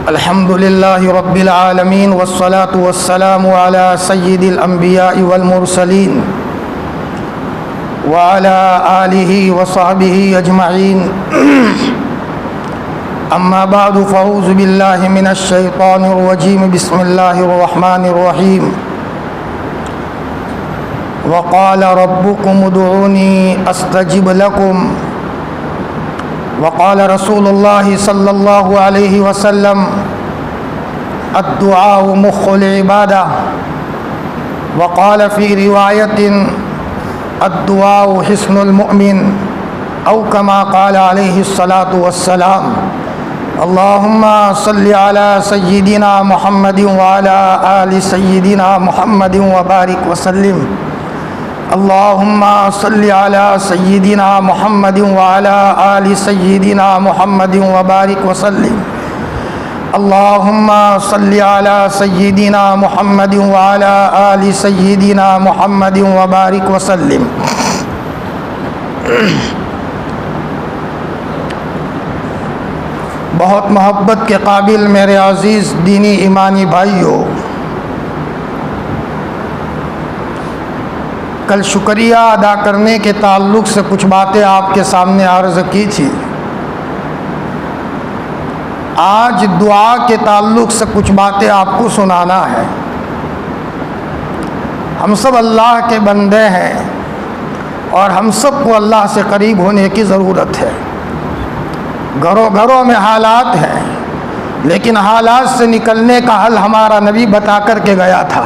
الحمد لله رب العالمين والصلاة والسلام على سيد الأنبياء والمرسلين وعلى آله وصحبه أجمعين أما بعد فأعوذ بالله من الشيطان الرجيم بسم الله الرحمن الرحيم وقال ربكم ادعوني أستجب لكم وقال رسول الله صلى الله عليه وسلم الدعاء مخ العبادة وقال في رواية الدعاء حصن المؤمن أو كما قال عليه الصلاة والسلام اللهم صل على سيدنا محمد وعلى آل سيدنا محمد وبارك وسلم اللهم صل على سيدنا محمد وعلى آل سيدنا محمد وبارك وسلم اللهم صل على سيدنا محمد وعلى آل سيدنا محمد وبارك وسلم بہت محبت کے قابل میرے عزیز دینی ایمانی بھائیوں، کل شکریہ ادا کرنے کے تعلق سے کچھ باتیں آپ کے سامنے عرض کی تھی۔ آج دعا کے تعلق سے کچھ باتیں آپ کو سنانا ہے۔ ہم سب اللہ کے بندے ہیں اور ہم سب کو اللہ سے قریب ہونے کی ضرورت ہے۔ گھروں گھروں میں حالات ہیں، لیکن حالات سے نکلنے کا حل ہمارا نبی بتا کر کے گیا تھا۔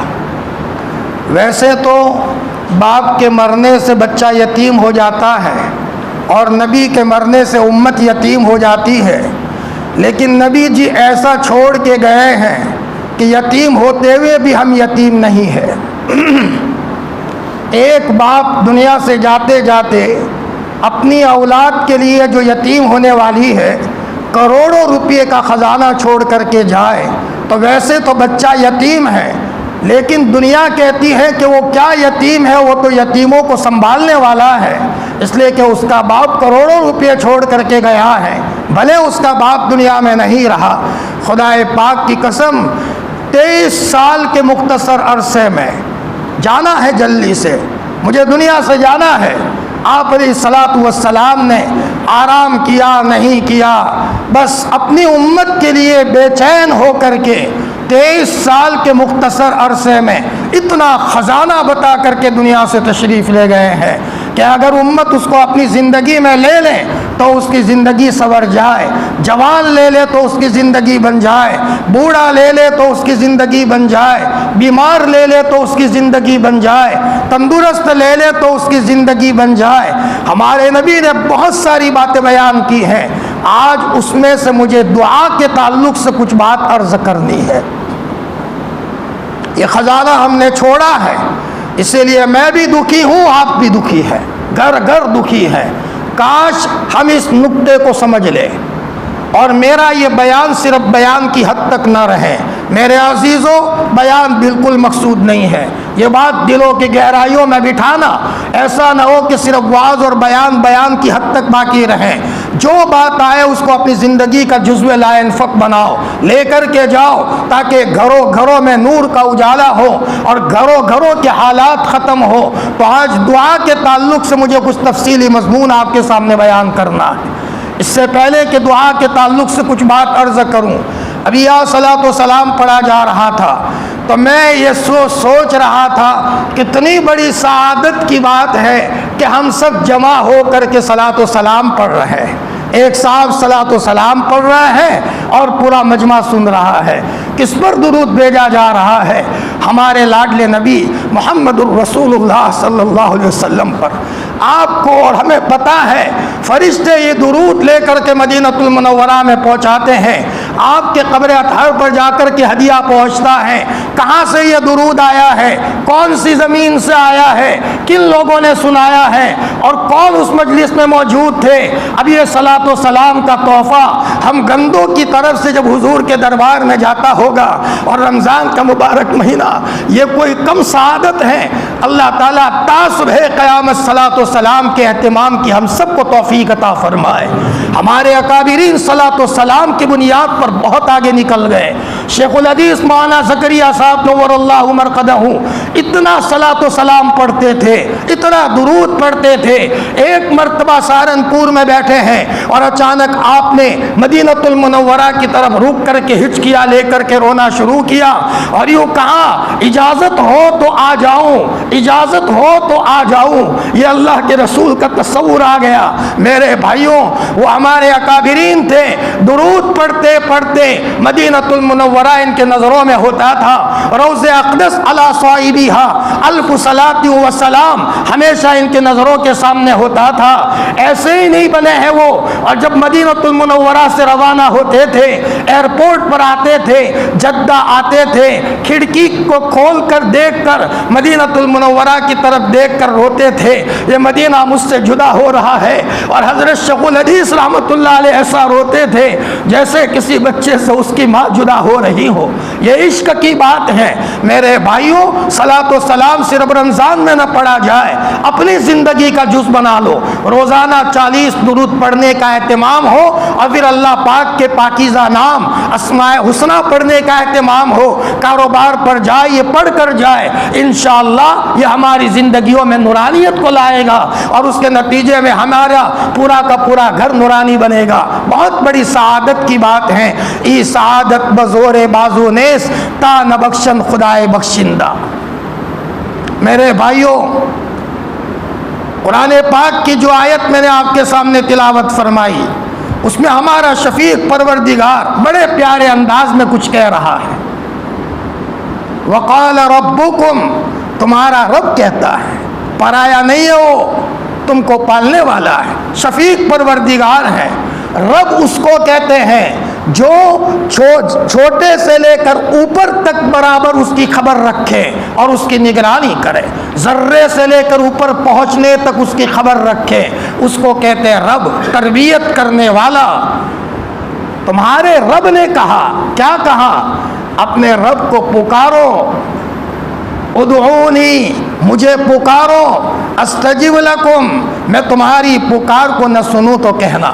ویسے تو باپ کے مرنے سے بچہ یتیم ہو جاتا ہے اور نبی کے مرنے سے امت یتیم ہو جاتی ہے، لیکن نبی جی ایسا چھوڑ کے گئے ہیں کہ یتیم ہوتے ہوئے بھی ہم یتیم نہیں ہیں۔ ایک باپ دنیا سے جاتے جاتے اپنی اولاد کے لیے جو یتیم ہونے والی ہے کروڑوں روپے کا خزانہ چھوڑ کر کے جائے تو ویسے تو بچہ یتیم ہے، لیکن دنیا کہتی ہے کہ وہ کیا یتیم ہے، وہ تو یتیموں کو سنبھالنے والا ہے، اس لیے کہ اس کا باپ کروڑوں روپے چھوڑ کر کے گیا ہے، بھلے اس کا باپ دنیا میں نہیں رہا۔ خدا پاک کی قسم 23 سال کے مختصر عرصے میں جانا ہے، جلدی سے مجھے دنیا سے جانا ہے۔ آپ علیہ الصلاۃ والسلام نے آرام کیا نہیں کیا، بس اپنی امت کے لیے بے چین ہو کر کے 23 سال کے مختصر عرصے میں اتنا خزانہ بتا کر کے دنیا سے تشریف لے گئے ہیں کہ اگر امت اس کو اپنی زندگی میں لے لے تو اس کی زندگی سنور جائے، جوان لے لے تو اس کی زندگی بن جائے، بوڑھا لے لے تو اس کی زندگی بن جائے، بیمار لے لے تو اس کی زندگی بن جائے، تندرست لے لے تو اس کی زندگی بن جائے۔ ہمارے نبی نے بہت ساری باتیں بیان کی ہیں، آج اس میں سے مجھے دعا کے تعلق سے کچھ بات عرض کرنی ہے۔ یہ خزانہ ہم نے چھوڑا ہے، اسی لیے میں بھی دکھی ہوں، آپ بھی دکھی ہیں، گھر گھر دکھی ہے۔ کاش ہم اس نقطے کو سمجھ لیں اور میرا یہ بیان صرف بیان کی حد تک نہ رہے۔ میرے عزیزوں، بیان بالکل مقصود نہیں ہے، یہ بات دلوں کی گہرائیوں میں بٹھانا، ایسا نہ ہو کہ صرف وعظ اور بیان کی حد تک باقی رہیں۔ جو بات آئے اس کو اپنی زندگی کا جزو لا انفق بناؤ، لے کر کے جاؤ، تاکہ گھروں گھروں میں نور کا اجالا ہو اور گھروں گھروں کے حالات ختم ہو۔ تو آج دعا کے تعلق سے مجھے کچھ تفصیلی مضمون آپ کے سامنے بیان کرنا ہے۔ اس سے پہلے کہ دعا کے تعلق سے کچھ بات عرض کروں، ابھی صلاۃ و سلام پڑھا جا رہا تھا تو میں یہ سوچ رہا تھا کتنی بڑی سعادت کی بات ہے کہ ہم سب جمع ہو کر کے صلاۃ و سلام پڑھ رہے ہیں۔ ایک صاحب صلاۃ و سلام پڑھ رہا ہے اور پورا مجمع سن رہا ہے۔ کس پر درود بھیجا جا رہا ہے؟ ہمارے لاڈلے نبی محمد الرسول اللہ صلی اللہ علیہ وسلم پر۔ آپ کو اور ہمیں پتہ ہے فرشتے یہ درود لے کر کے مدینہ المنورہ میں پہنچاتے ہیں، آپ کے قبر اطہر پر جا کر کے ہدیہ پہنچتا ہے۔ کہاں سے یہ درود آیا ہے، کون سی زمین سے آیا ہے، کن لوگوں نے سنایا ہے اور کون اس مجلس میں موجود تھے؟ اب یہ صلاۃ و سلام کا تحفہ ہم گندوں کی طرف سے جب حضور کے دربار میں جاتا ہوگا، اور رمضان کا مبارک مہینہ یہ کوئی کم سعادت ہے۔ اللہ تعالیٰ تا صبح قیامت صلاۃ و سلام کے اہتمام کی ہم سب کو توفیق عطا فرمائے۔ ہمارے اکابرین صلاۃ و سلام کی بنیاد پر بہت آگے نکل گئے۔ شیخ الحدیث مولانا زکریا صاحب نور اللہ مرقدہ اتنا صلاۃ و سلام پڑھتے تھے، اتنا درود پڑھتے تھے۔ ایک مرتبہ سہارنپور میں بیٹھے ہیں اور اچانک آپ نے مدینۃ المنورہ کی طرف رک کر کے ہچکیاں لے کر کے رونا شروع کیا اور یوں کہا اجازت ہو تو آ جاؤں، اجازت ہو تو آ جاؤں۔ یہ اللہ کے رسول کا تصور آ گیا۔ میرے بھائیوں، وہ ہمارے اکابرین تھے، درود پڑھتے پڑھتے مدینۃ المنورہ ان کے نظروں میں ہوتا تھا، روض اقدس علی صاحبہا الف صلاۃ و سلام ہمیشہ ان کے نظروں کے سامنے ہوتا تھا۔ ایسے ہی نہیں بنے ہیں وہ، اور جب مدینۃ المنورہ سے روانہ ہوتے تھے، ایئرپورٹ پر آتے تھے، جدہ آتے تھے، کھڑکی کو کھول کر دیکھ کر مدینۃ المنورہ کی طرف دیکھ کر روتے تھے، یہ مدینہ مجھ سے جدا ہو رہا ہے۔ اور حضرت شیخ الحدیث رحمۃ اللہ علیہ ایسا روتے تھے جیسے کسی بچے سے اس کی ماں جدا ہو رہی ہو۔ یہ عشق کی بات ہے میرے بھائیوں۔ صلاۃ و سلام صرف رمضان میں نہ پڑھا جائے، اپنی زندگی کا جز بنا لو۔ روزانہ 40 درود پڑھنے کا اہتمام ہو اور پھر اللہ پاک کے پاکیزہ نام اسماء حسنہ پڑھنے کا اہتمام ہو۔ کاروبار پر جائے یہ پڑھ کر جائے، انشاءاللہ یہ ہماری زندگیوں میں نورانیت کو لائے گا اور اس کے نتیجے میں ہمارا پورا کا پورا گھر نورانی بنے گا۔ بہت بڑی سعادت کی بات ہے۔ ای سعادت بزور بازو نیس تا نہ بخشن خدائے بخشندہ۔ میرے بھائیوں، قرآن پاک کی جو آیت میں نے آپ کے سامنے تلاوت فرمائی، اس میں ہمارا شفیق پروردگار بڑے پیارے انداز میں کچھ کہہ رہا ہے۔ وقال ربکم، تمہارا رب کہتا ہے، پرایا نہیں ہے وہ، تم کو پالنے والا ہے، شفیق پروردگار ہے۔ رب اس کو کہتے ہیں جو چھوٹے سے لے کر اوپر تک برابر اس کی خبر رکھے اور اس کی نگرانی کرے، ذرے سے لے کر اوپر پہنچنے تک اس کی خبر رکھے، اس کو کہتے ہیں رب، تربیت کرنے والا۔ تمہارے رب نے کہا، کیا کہا؟ اپنے رب کو پکارو، ادعونی، مجھے پکارو، استجب لکم، میں تمہاری پکار کو نہ سنوں تو کہنا۔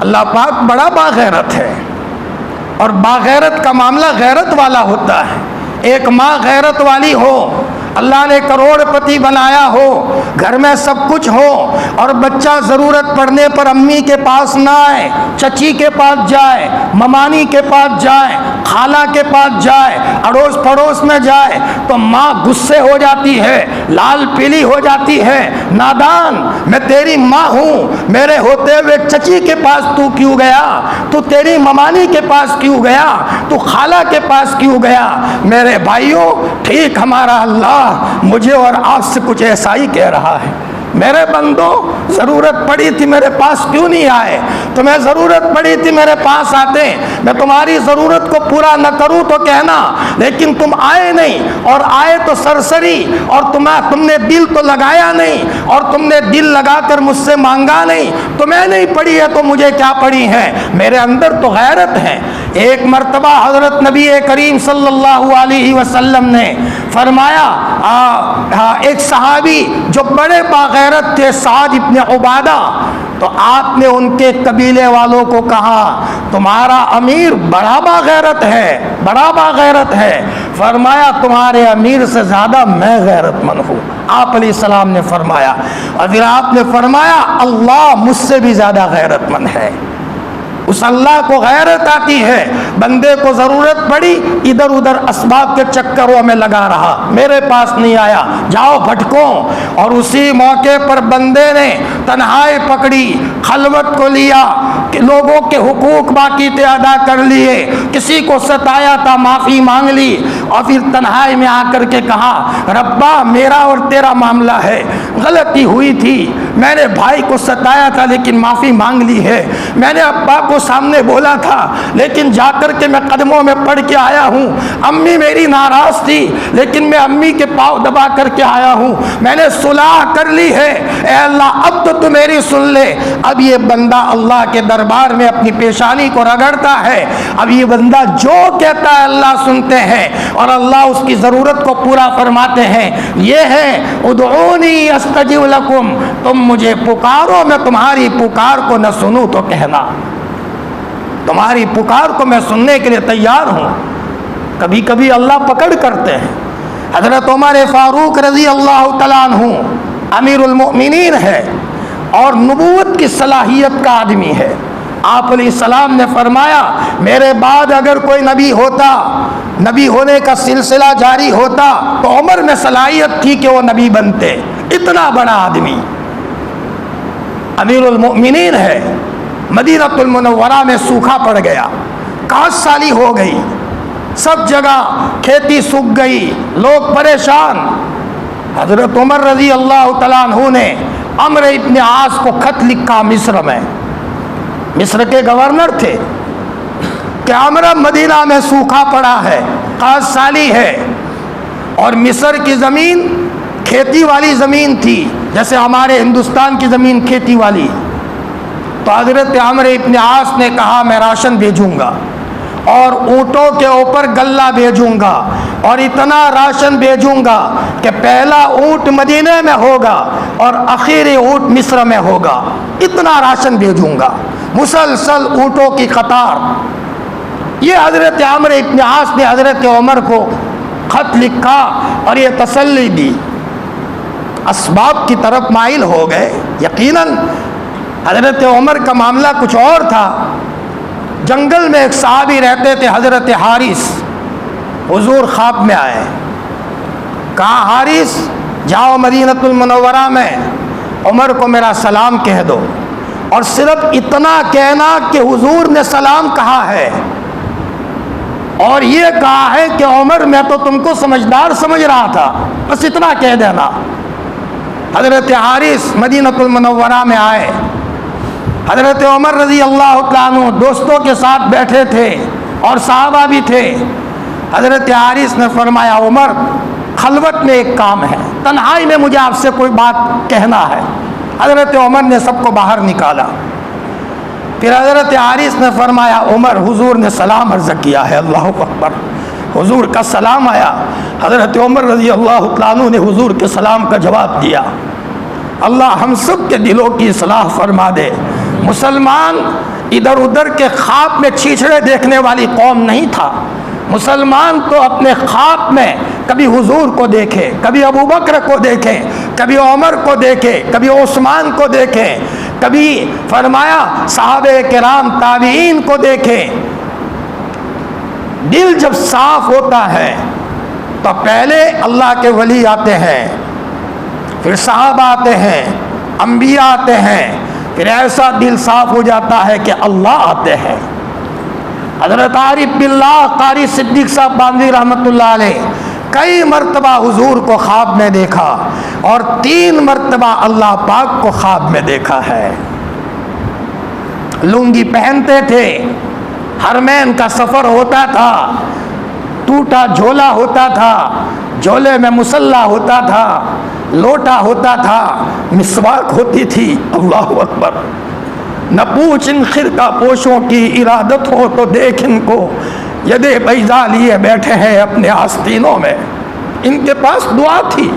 اللہ پاک بڑا باغیرت ہے، اور باغیرت کا معاملہ غیرت والا ہوتا ہے۔ ایک ماں غیرت والی ہو، اللہ نے کروڑ پتی بنایا ہو، گھر میں سب کچھ ہو، اور بچہ ضرورت پڑنے پر امی کے پاس نہ آئے، چچی کے پاس جائے، ممانی کے پاس جائے، خالہ کے پاس جائے، اڑوس پڑوس میں جائے، تو ماں غصے ہو جاتی ہے، لال پیلی ہو جاتی ہے، نادان، میں تیری ماں ہوں، میرے ہوتے ہوئے چچی کے پاس تو کیوں گیا؟ تو تیری ممانی کے پاس کیوں گیا؟ تو خالہ کے پاس کیوں گیا؟ میرے بھائیوں، ٹھیک ہمارا اللہ مجھے اور آپ سے کچھ ایسا ہی کہہ رہا ہے۔ میرے بندو، ضرورت پڑی تھی میرے پاس کیوں نہیں آئے؟ تمہیں ضرورت پڑی تھی میرے پاس آتے، میں تمہاری ضرورت کو پورا نہ کروں تو کہنا، لیکن تم آئے نہیں، اور آئے تو سرسری، اور تم نے دل تو لگایا نہیں، اور تم نے دل لگا کر مجھ سے مانگا نہیں۔ تمہیں نہیں پڑی ہے تو مجھے کیا پڑی ہے؟ میرے اندر تو غیرت ہے۔ ایک مرتبہ حضرت نبی کریم صلی اللہ علیہ وسلم نے فرمایا، ایک صحابی جو بڑے باغیرت تھے، سعد ابن عبادہ، تو آپ نے ان کے قبیلے والوں کو کہا تمہارا امیر بڑا باغیرت ہے، بڑا باغیرت ہے۔ فرمایا تمہارے امیر سے زیادہ میں غیرت مند ہوں، آپ علیہ السلام نے فرمایا، اور پھر آپ نے فرمایا اللہ مجھ سے بھی زیادہ غیرت مند ہے۔ اس اللہ کو غیرت آتی ہے، بندے کو ضرورت پڑی ادھر ادھر اسباب کے چکروں میں لگا رہا، میرے پاس نہیں آیا، جاؤ بھٹکو، اور اسی موقع پر بندے نے تنہائی پکڑی، خلوت کو لیا، کہ لوگوں کے حقوق باقی تھے ادا کر لیے، کسی کو ستایا تھا معافی مانگ لی، اور پھر تنہائی میں آ کر کے کہا ربا میرا اور تیرا معاملہ ہے، غلطی ہوئی تھی، میں نے بھائی کو ستایا تھا لیکن معافی مانگ لی ہے، میں نے ابا کو سامنے بولا تھا لیکن جا کر کے میں قدموں میں پڑھ کے آیا ہوں، امی میری ناراض تھی لیکن میں امی کے پاؤں دبا کر کے آیا ہوں، میں نے صلح کر لی ہے، اے اللہ اب تو میری سن لے۔ اب یہ بندہ اللہ کے دربار میں اپنی پیشانی کو رگڑتا ہے، اب یہ بندہ جو کہتا ہے اللہ سنتے ہیں، اور اللہ اس کی ضرورت کو پورا فرماتے ہیں، یہ ہے ادعونی استجب لکم، تم مجھے پکارو میں تمہاری پکار کو نہ سنوں تو کہنا، تمہاری پکار کو میں سننے کے لیے تیار ہوں۔ کبھی کبھی اللہ پکڑ کرتے ہیں۔ حضرت عمر فاروق رضی اللہ تعالیٰ عنہ امیر المؤمنین ہے اور نبوت کی صلاحیت کا آدمی ہے۔ آپ علیہ السلام نے فرمایا میرے بعد اگر کوئی نبی ہوتا، نبی ہونے کا سلسلہ جاری ہوتا تو عمر میں صلاحیت تھی کہ وہ نبی بنتے۔ اتنا بڑا آدمی امیر المؤمنین ہے۔ مدینہ المنورہ میں سوکھا پڑ گیا، 5 سالی ہو گئی، سب جگہ کھیتی سوکھ گئی، لوگ پریشان۔ حضرت عمر رضی اللہ تعالیٰ عنہ نے عمرو ابن عاص کو خط لکھا مصر میں، مصر کے گورنر تھے، کہ عمرو مدینہ میں سوکھا پڑا ہے، 5 سالی ہے، اور مصر کی زمین کھیتی والی زمین تھی جیسے ہمارے ہندوستان کی زمین کھیتی والی۔ تو حضرت عمرو ابن عاص نے کہا میں راشن بھیجوں گا اور اونٹوں کے اوپر غلہ بھیجوں گا، اور اتنا راشن بھیجوں گا کہ پہلا اونٹ مدینے میں ہوگا اور آخری اونٹ مصر میں ہوگا، اتنا راشن بھیجوں گا، مسلسل اونٹوں کی قطار۔ یہ حضرت عمرو ابن عاص نے حضرت عمر کو خط لکھا اور یہ تسلی دی، اسباب کی طرف مائل ہو گئے۔ یقیناً حضرت عمر کا معاملہ کچھ اور تھا۔ جنگل میں ایک صحابی رہتے تھے حضرت حارث، حضور خواب میں آئے، کہا حارث جاؤ مدینہ المنورہ میں عمر کو میرا سلام کہہ دو، اور صرف اتنا کہنا کہ حضور نے سلام کہا ہے، اور یہ کہا ہے کہ عمر میں تو تم کو سمجھدار سمجھ رہا تھا، بس اتنا کہہ دینا۔ حضرت حارث مدینہ المنورہ میں آئے، حضرت عمر رضی اللہ تعالیٰ عنہ دوستوں کے ساتھ بیٹھے تھے اور صحابہ بھی تھے۔ حضرت حارث نے فرمایا عمر خلوت میں ایک کام ہے، تنہائی میں مجھے آپ سے کوئی بات کہنا ہے۔ حضرت عمر نے سب کو باہر نکالا، پھر حضرت حارث نے فرمایا عمر حضور نے سلام عرض کیا ہے، اللہ اکبر، حضور کا سلام آیا۔ حضرت عمر رضی اللہ تعالیٰ عنہ نے حضور کے سلام کا جواب دیا۔ اللہ ہم سب کے دلوں کی اصلاح فرما دے۔ مسلمان ادھر ادھر کے خواب میں چھیچڑے دیکھنے والی قوم نہیں تھا۔ مسلمان تو اپنے خواب میں کبھی حضور کو دیکھے، کبھی ابو بکر کو دیکھے، کبھی عمر کو دیکھے، کبھی عثمان کو دیکھے، کبھی فرمایا صحابہ کرام تابعین کو دیکھے۔ دل جب صاف ہوتا ہے تو پہلے اللہ کے ولی آتے ہیں، پھر صحابہ آتے ہیں، انبیاء آتے ہیں، پھر ایسا دل صاف ہو جاتا ہے کہ اللہ آتے ہیں۔ حضرت عارف باللہ قاری صدیق صاحب باندھی رحمۃ اللہ علیہ کئی مرتبہ حضور کو خواب میں دیکھا، اور 3 مرتبہ اللہ پاک کو خواب میں دیکھا ہے۔ لنگی پہنتے تھے، حرمین کا سفر ہوتا تھا، ٹوٹا جھولا ہوتا تھا، جھولے میں مصلی ہوتا تھا، لوٹا ہوتا تھا، مسواک ہوتی تھی، اللہ اکبر۔ نہ پوچھ ان خرقہ پوشوں کی ارادت ہو تو دیکھ ان کو، یدِ بیضا لیے بیٹھے ہیں اپنے آستینوں میں۔ ان کے پاس دعا تھی۔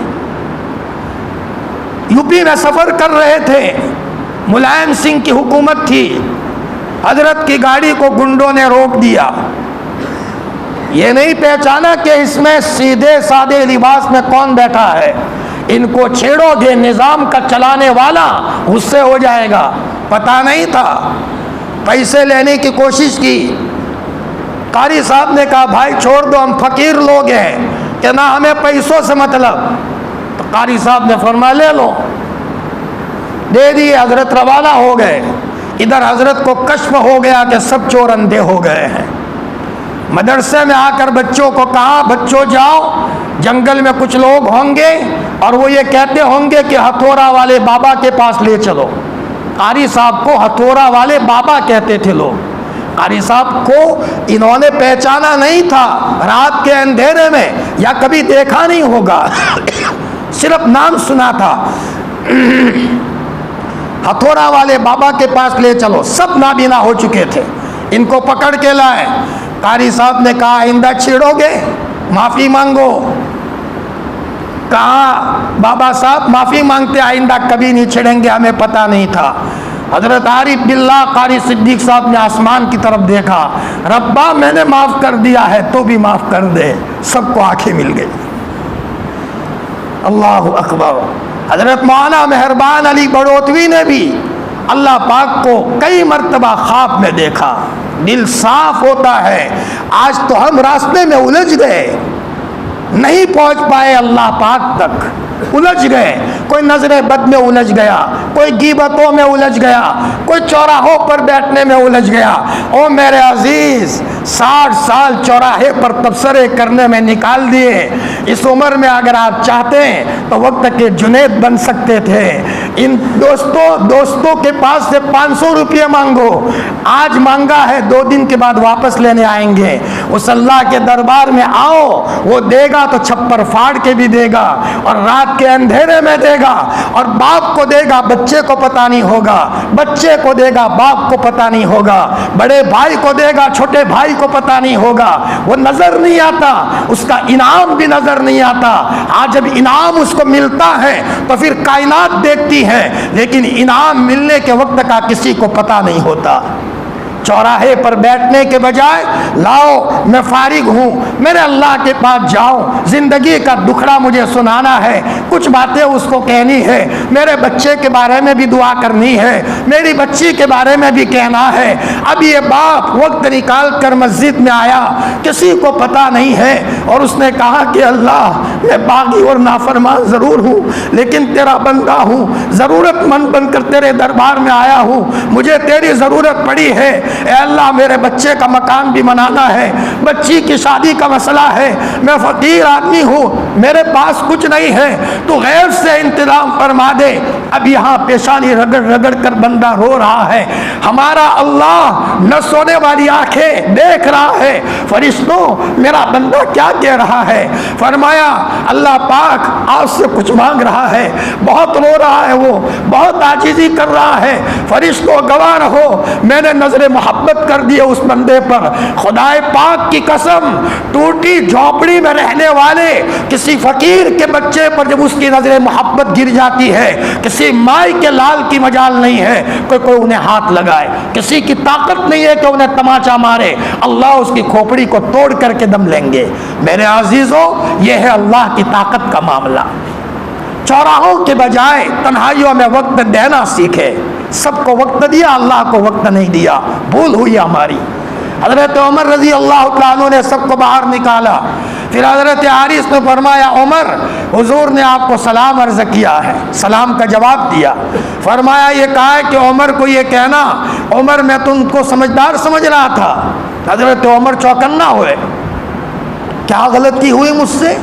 یو پی میں سفر کر رہے تھے، ملائم سنگھ کی حکومت تھی، حضرت کی گاڑی کو گنڈوں نے روک دیا۔ یہ نہیں پہچانا کہ اس میں سیدھے سادے لباس میں کون بیٹھا ہے، ان کو چھیڑو گے نظام کا چلانے والا غصے ہو جائے گا، پتہ نہیں تھا۔ پیسے لینے کی کوشش کی، قاری صاحب نے کہا بھائی چھوڑ دو، ہم فقیر لوگ ہیں کہ نہ ہمیں پیسوں سے مطلب۔ تو قاری صاحب نے فرمایا لے لو، دے دیے، حضرت روانہ ہو گئے۔ ادھر حضرت کو کشف ہو گیا کہ سب چور اندھے ہو گئے ہیں۔ مدرسے میں آ کر بچوں کو کہا بچوں جاؤ، جنگل میں کچھ لوگ ہوں گے اور وہ یہ کہتے ہوں گے کہ ہتھوڑا والے بابا کے پاس لے چلو۔ قاری صاحب کو ہتھوڑا والے بابا کہتے تھے لوگ۔ قاری صاحب کو انہوں نے پہچانا نہیں تھا، رات کے اندھیرے میں یا کبھی دیکھا نہیں ہوگا، صرف نام سنا تھا۔ ہتھوڑا والے بابا کے پاس لے چلو، سب نابینا ہو چکے تھے، ان کو پکڑ کے لائے۔ قاری صاحب نے کہا آئندہ چھیڑو گے؟ معافی مانگو. کہا بابا صاحب معافی مانگتے آئندہ کبھی نہیں چھڑیں گے, ہمیں پتہ نہیں تھا. حضرت عارف باللہ قاری صدیق صاحب نے آسمان کی طرف دیکھا, ربا میں نے معاف کر دیا ہے تو بھی معاف کر دے. سب کو آنکھیں مل گئی. اللہ اکبر. حضرت مولانا مہربان علی بڑوتوی نے بھی اللہ پاک کو کئی مرتبہ خواب میں دیکھا. دل صاف ہوتا ہے. آج تو ہم راستے میں الجھ گئے, نہیں پہنچ پائے اللہ پاک تک, الجھ گئے. کوئی نظر بد میں الجھ گیا, کوئی غیبتوں میں الجھ گیا, کوئی چوراہوں پر بیٹھنے میں الجھ گیا. او میرے عزیز, 60 سال چوراہے پر تبصرے کرنے میں نکال دیے. اس عمر میں اگر آپ چاہتے ہیں تو وقت کے جنید بن سکتے تھے. ان دوستوں کے پاس سے 500 روپے مانگو, آج مانگا ہے 2 دن کے بعد واپس لینے آئیں گے. اس اللہ کے دربار میں آؤ, وہ دے گا تو چھپر پھاڑ کے بھی دے گا, اور رات کے اندھیرے میں دے گا. اور باپ کو دے گا, بچے کو پتہ نہیں ہوگا, بچے کو دے گا, باپ کو پتہ نہیں ہوگا, بڑے بھائی کو دے گا, چھوٹے بھائی کو پتہ نہیں ہوگا. وہ نظر نہیں آتا, اس کا انعام بھی نظر نہیں آتا. آج جب انعام اس کو ملتا ہے تو پھر کائنات دیکھتی ہے, لیکن انعام ملنے کے وقت کا کسی کو پتہ نہیں ہوتا. چوراہے پر بیٹھنے کے بجائے لاؤ میں فارغ ہوں, میرے اللہ کے پاس جاؤں, زندگی کا دکھڑا مجھے سنانا ہے, کچھ باتیں اس کو کہنی ہے, میرے بچے کے بارے میں بھی دعا کرنی ہے, میری بچی کے بارے میں بھی کہنا ہے. اب یہ باپ وقت نکال کر مسجد میں آیا, کسی کو پتہ نہیں ہے, اور اس نے کہا کہ اللہ میں باغی اور نافرمان ضرور ہوں, لیکن تیرا بندہ ہوں, ضرورت مند بن کر تیرے دربار میں آیا ہوں, مجھے تیری ضرورت پڑی ہے. اے اللہ میرے بچے کا مکان بھی بنانا ہے, بچی کی شادی کا مسئلہ ہے, میں فقیر آدمی ہوں, میرے پاس کچھ نہیں ہے, تو غیر سے انتظام فرما دے. اب یہاں پیشانی رگڑ رگڑ کر بندہ رو رہا ہے. ہمارا اللہ نہ سونے والی آنکھیں دیکھ رہا ہے. فرشتوں میرا بندہ کیا کہہ رہا ہے؟ فرمایا اللہ پاک آپ سے کچھ مانگ رہا ہے, بہت رو رہا ہے, وہ بہت عاجزی کر رہا ہے. فرشتوں گواہ رہو, میں نے نظر محبت کر دی اس بندے پر. خدائے پاک کی قسم, ٹوٹی جھونپڑی میں رہنے والے کسی فقیر کے بچے پر جب اس کی نظر محبت گر جاتی ہے, کسی مائی کے لال کی مجال نہیں ہے کوئی انہیں ہاتھ لگائے, کسی کی طاقت نہیں ہے کہ انہیں تماچا مارے. اللہ اس کی کھوپڑی کو توڑ کر کے دم لیں گے. میرے عزیزوں, یہ ہے اللہ کی طاقت کا معاملہ. چوراہوں کے بجائے تنہائیوں میں وقت دینا سیکھے. سب کو وقت دیا, اللہ کو وقت نہیں دیا, بھول ہوئی ہماری. حضرت عمر رضی اللہ تعالیٰ عنہ نے سب کو باہر نکالا. پھر حضرت حارث نے فرمایا عمر, حضور نے آپ کو سلام عرض کیا ہے. سلام کا جواب دیا. فرمایا یہ کہا ہے کہ عمر کو یہ کہنا, عمر میں تم کو سمجھدار سمجھ رہا تھا. حضرت عمر چوکنا ہوئے, کیا غلطی ہوئی مجھ سے؟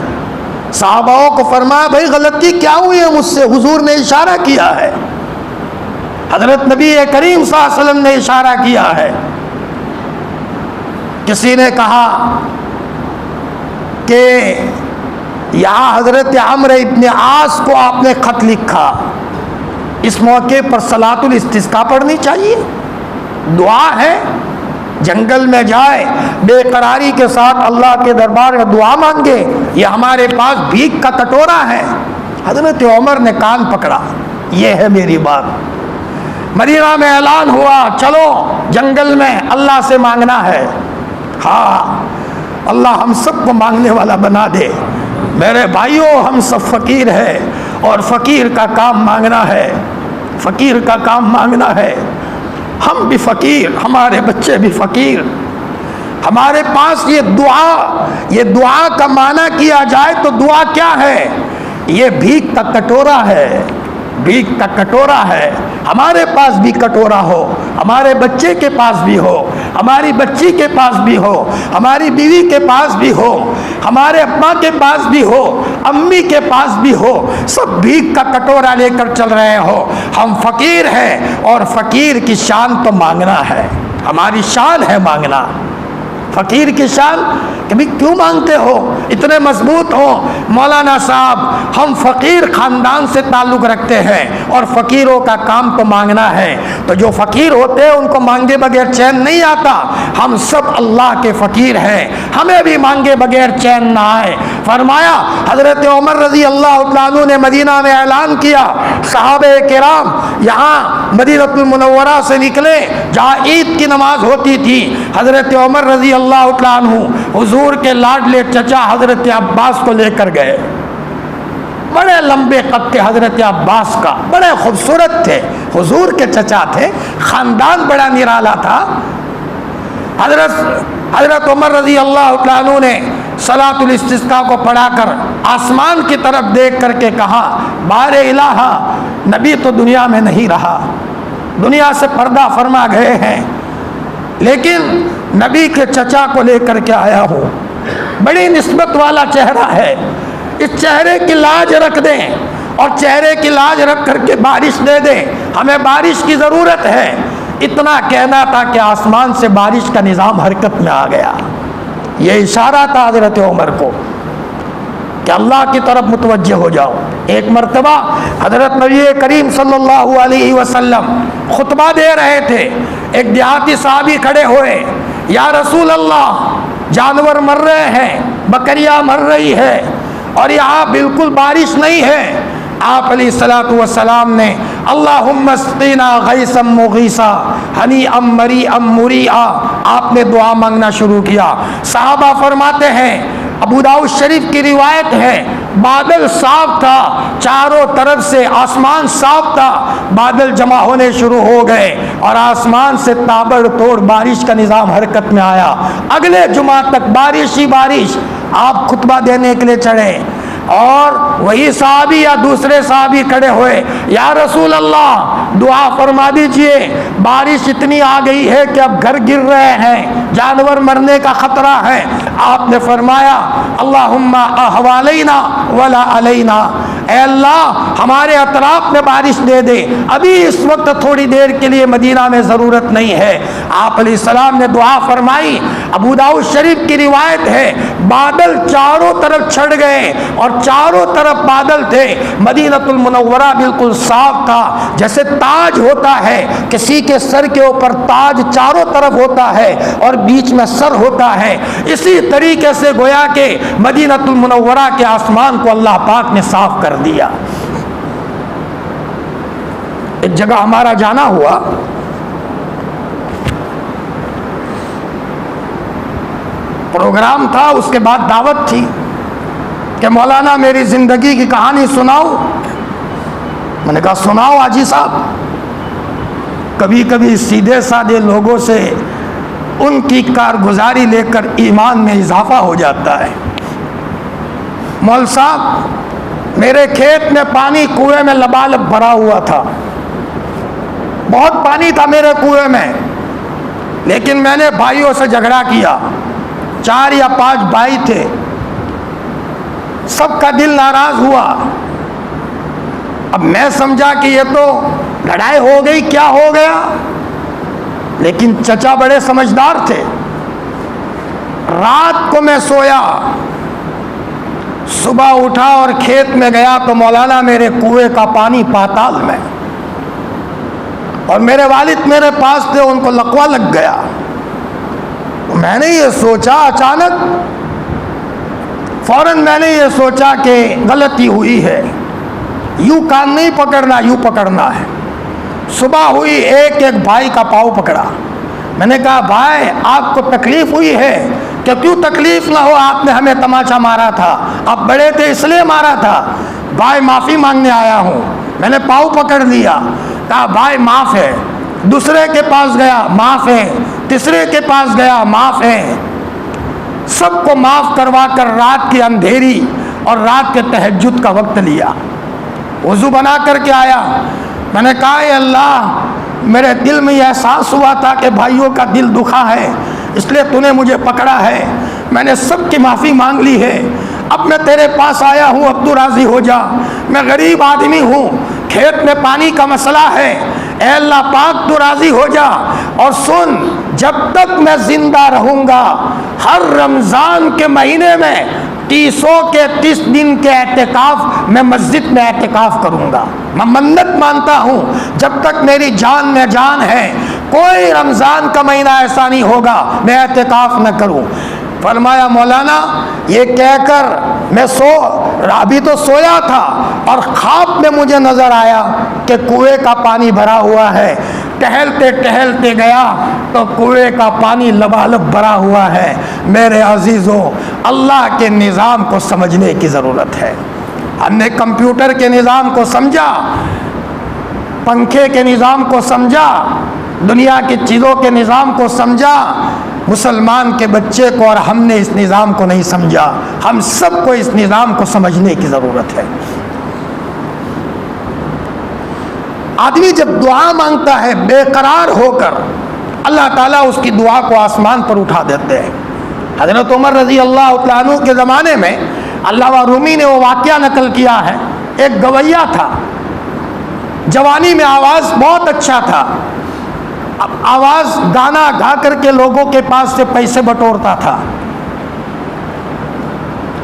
صحاباؤں کو فرمایا بھائی غلطی کیا ہوئی ہے مجھ سے؟ حضور نے اشارہ کیا ہے, حضرت نبی کریم صلی اللہ علیہ وسلم نے اشارہ کیا ہے. کسی نے کہا کہ یہاں حضرت عمرو ابن عاص کو آپ نے خط لکھا, اس موقع پر صلاۃ الاستسقاء پڑھنی چاہیے, دعا ہے. جنگل میں جائے بے قراری کے ساتھ اللہ کے دربار میں دعا مانگے, یہ ہمارے پاس بھیک کا کٹورا ہے. حضرت عمر نے کان پکڑا, یہ ہے میری بات. مدینہ میں اعلان ہوا چلو جنگل میں اللہ سے مانگنا ہے. ہاں اللہ ہم سب کو مانگنے والا بنا دے. میرے بھائیوں ہم سب فقیر ہیں, اور فقیر کا کام مانگنا ہے, فقیر کا کام مانگنا ہے. ہم بھی فقیر, ہمارے بچے بھی فقیر. ہمارے پاس یہ دعا کا معنی کیا جائے تو دعا کیا ہے؟ یہ بھیک کا کٹورا ہے, بھیک کا کٹورا ہے. ہمارے پاس بھی کٹورا ہو, ہمارے بچے کے پاس بھی ہو, ہماری بچی کے پاس بھی ہو, ہماری بیوی کے پاس بھی ہو, ہمارے ابا کے پاس بھی ہو, امی کے پاس بھی ہو, سب بھیک کا کٹورا لے کر چل رہے ہو. ہم فقیر ہیں, اور فقیر کی شان تو مانگنا ہے, ہماری شان ہے مانگنا. فقیر کی شان کہ بھی کیوں مانگتے ہو، اتنے مضبوط ہو؟ مولانا صاحب ہم فقیر خاندان سے تعلق رکھتے ہیں اور فقیروں کا کام تو مانگنا ہے، تو جو فقیر ہوتے ہیں ان کو مانگے بغیر چین نہیں آتا، ہم سب اللہ کے فقیر ہیں، ہمیں بھی مانگے بغیر چین نہ آئے۔ فرمایا حضرت عمر رضی اللہ عنہ نے مدینہ میں اعلان کیا، صحابہ کرام یہاں مدینہ المنورہ سے نکلے جہاں عید کی نماز ہوتی تھی، حضرت عمر رضی اللہ عنہ حضور کے لاڈلے چچا حضرت عباس کو لے کر گئے۔ بڑے لمبے قد تھے حضرت عباس کا، بڑے خوبصورت تھے، حضور کے چچا تھے، خاندان بڑا نرالا تھا۔ حضرت عمر رضی اللہ عنہ نے صلاۃ الاستسقاء کو پڑھا کر آسمان کی طرف دیکھ کر کے کہا، بار الہ، نبی تو دنیا میں نہیں رہا، دنیا سے پردہ فرما گئے ہیں، لیکن نبی کے چچا کو لے کر کے آیا ہوں، بڑی نسبت والا چہرہ ہے، اس چہرے کی لاج رکھ دیں اور چہرے کی لاج رکھ کر کے بارش دے دیں، ہمیں بارش کی ضرورت ہے۔ اتنا کہنا تھا کہ آسمان سے بارش کا نظام حرکت میں آ گیا۔ یہ اشارہ تھا حضرت عمر کو کہ اللہ کی طرف متوجہ ہو جاؤ۔ ایک مرتبہ حضرت نبی کریم صلی اللہ علیہ وسلم خطبہ دے رہے تھے، ایک دیہاتی صحابی کھڑے ہوئے، یا رسول اللہ جانور مر رہے ہیں، بکریاں مر رہی ہے اور یہاں بالکل بارش نہیں ہے۔ آپ علیہ الصلوۃ والسلام نے اللہم اسقنا غیثا مغیثا ہنیئا مریئا مریئا، آپ نے دعا مانگنا شروع کیا۔ صحابہ فرماتے ہیں، ابو داؤد شریف کی روایت ہے، بادل صاف تھا، چاروں طرف سے آسمان صاف تھا، بادل جمع ہونے شروع ہو گئے اور آسمان سے تابڑ توڑ بارش کا نظام حرکت میں آیا۔ اگلے جمعہ تک بارش ہی بارش۔ آپ خطبہ دینے کے لیے چڑھے اور وہی صحابی یا دوسرے صحابی کھڑے ہوئے، یا رسول اللہ دعا فرما دیجئے، بارش اتنی آ گئی ہے کہ اب گھر گر رہے ہیں، جانور مرنے کا خطرہ ہے۔ آپ نے فرمایا، اللہم حوالینا ولا علینا، اے اللہ ہمارے اطراف میں بارش دے دے، ابھی اس وقت تھوڑی دیر کے لیے مدینہ میں ضرورت نہیں ہے۔ آپ علیہ السلام نے دعا فرمائی۔ ابو داؤد شریف کی روایت ہے، بادل چاروں طرف چھڑ گئے اور چاروں طرف بادل تھے، مدینہ المنورہ بالکل صاف تھا، جیسے تاج ہوتا ہے، کسی کے سر کے اوپر تاج چاروں طرف ہوتا ہے اور بیچ میں سر ہوتا ہے، اسی طریقے سے گویا کہ مدینہ المنورہ کے آسمان کو اللہ پاک نے صاف کر دیا۔ ایک جگہ ہمارا جانا ہوا، پروگرام تھا، اس کے بعد دعوت تھی کہ مولانا میری زندگی کی کہانی سناؤ۔ میں نے کہا سناؤ حاجی صاحب۔ کبھی کبھی سیدھے سادے لوگوں سے ان کی کارگزاری لے کر ایمان میں اضافہ ہو جاتا ہے۔ مول صاحب میرے کھیت میں پانی کنویں میں لبالب بھرا ہوا تھا، بہت پانی تھا میرے کنویں میں، لیکن میں نے بھائیوں سے جھگڑا کیا، 4 یا 5 بھائی تھے، سب کا دل ناراض ہوا۔ اب میں سمجھا کہ یہ تو لڑائی ہو گئی، کیا ہو گیا، لیکن چچا بڑے سمجھدار تھے۔ رات کو میں سویا، صبح اٹھا اور کھیت میں گیا تو مولانا میرے کنویں کا پانی پاتال میں، اور میرے والد میرے پاس تھے، ان کو لقوہ لگ گیا۔ میں نے یہ سوچا، اچانک فوراً میں نے یہ سوچا کہ غلطی ہوئی ہے، یوں کان نہیں پکڑنا، یوں پکڑنا ہے۔ صبح ہوئی، ایک ایک بھائی کا پاؤں پکڑا۔ میں نے کہا بھائی آپ کو تکلیف ہوئی ہے؟ کہ کیوں تکلیف نہ ہو، آپ نے ہمیں تماچا مارا تھا، آپ بڑے تھے اس لیے مارا تھا۔ بھائی معافی مانگنے آیا ہوں۔ میں نے پاؤں پکڑ لیا، کہا بھائی معاف ہے۔ دوسرے کے پاس گیا، معاف ہے۔ تیسرے کے پاس گیا، معاف ہے۔ سب کو معاف کروا کر رات کی اندھیری اور رات کے تہجد کا وقت لیا، وضو بنا کر کے آیا۔ میں نے کہا اے اللہ، میرے دل میں یہ احساس ہوا تھا کہ بھائیوں کا دل دکھا ہے، اس لیے تو نے مجھے پکڑا ہے، میں نے سب کی معافی مانگ لی ہے، اب میں تیرے پاس آیا ہوں، اب تو راضی ہو جا۔ میں غریب آدمی ہوں، کھیت میں پانی کا مسئلہ ہے، اے اللہ پاک تو راضی ہو جا، اور سن جب تک میں زندہ رہوں گا ہر رمضان کے مہینے میں 30 دن کے اعتکاف میں مسجد میں اعتکاف کروں گا. میں منت مانتا ہوں جب تک میری جان میں جان ہے کوئی رمضان کا مہینہ ایسا نہیں ہوگا میں اعتکاف نہ کروں. فرمایا مولانا یہ کہہ کر میں ابھی تو سویا تھا اور خواب میں مجھے نظر آیا کہ کنویں کا پانی بھرا ہوا ہے. ٹہلتے ٹہلتے گیا تو کنویں کا پانی لبالب بھرا ہوا ہے. میرے عزیزوں اللہ کے نظام کو سمجھنے کی ضرورت ہے. ہم نے کمپیوٹر کے نظام کو سمجھا, پنکھے کے نظام کو سمجھا, دنیا کی چیزوں کے نظام کو سمجھا. مسلمان کے بچے کو اور ہم نے اس نظام کو نہیں سمجھا. ہم سب کو اس نظام کو سمجھنے کی ضرورت ہے. آدمی جب دعا مانگتا ہے بے قرار ہو کر, اللہ تعالیٰ اس کی دعا کو آسمان پر اٹھا دیتے ہیں. حضرت عمر رضی اللہ تعالیٰ عنہ کے زمانے میں علامہ رومی نے وہ واقعہ نقل کیا ہے. ایک گویا تھا, جوانی میں آواز بہت اچھا تھا, آواز گانا گا کر کے لوگوں کے پاس سے پیسے بٹورتا تھا.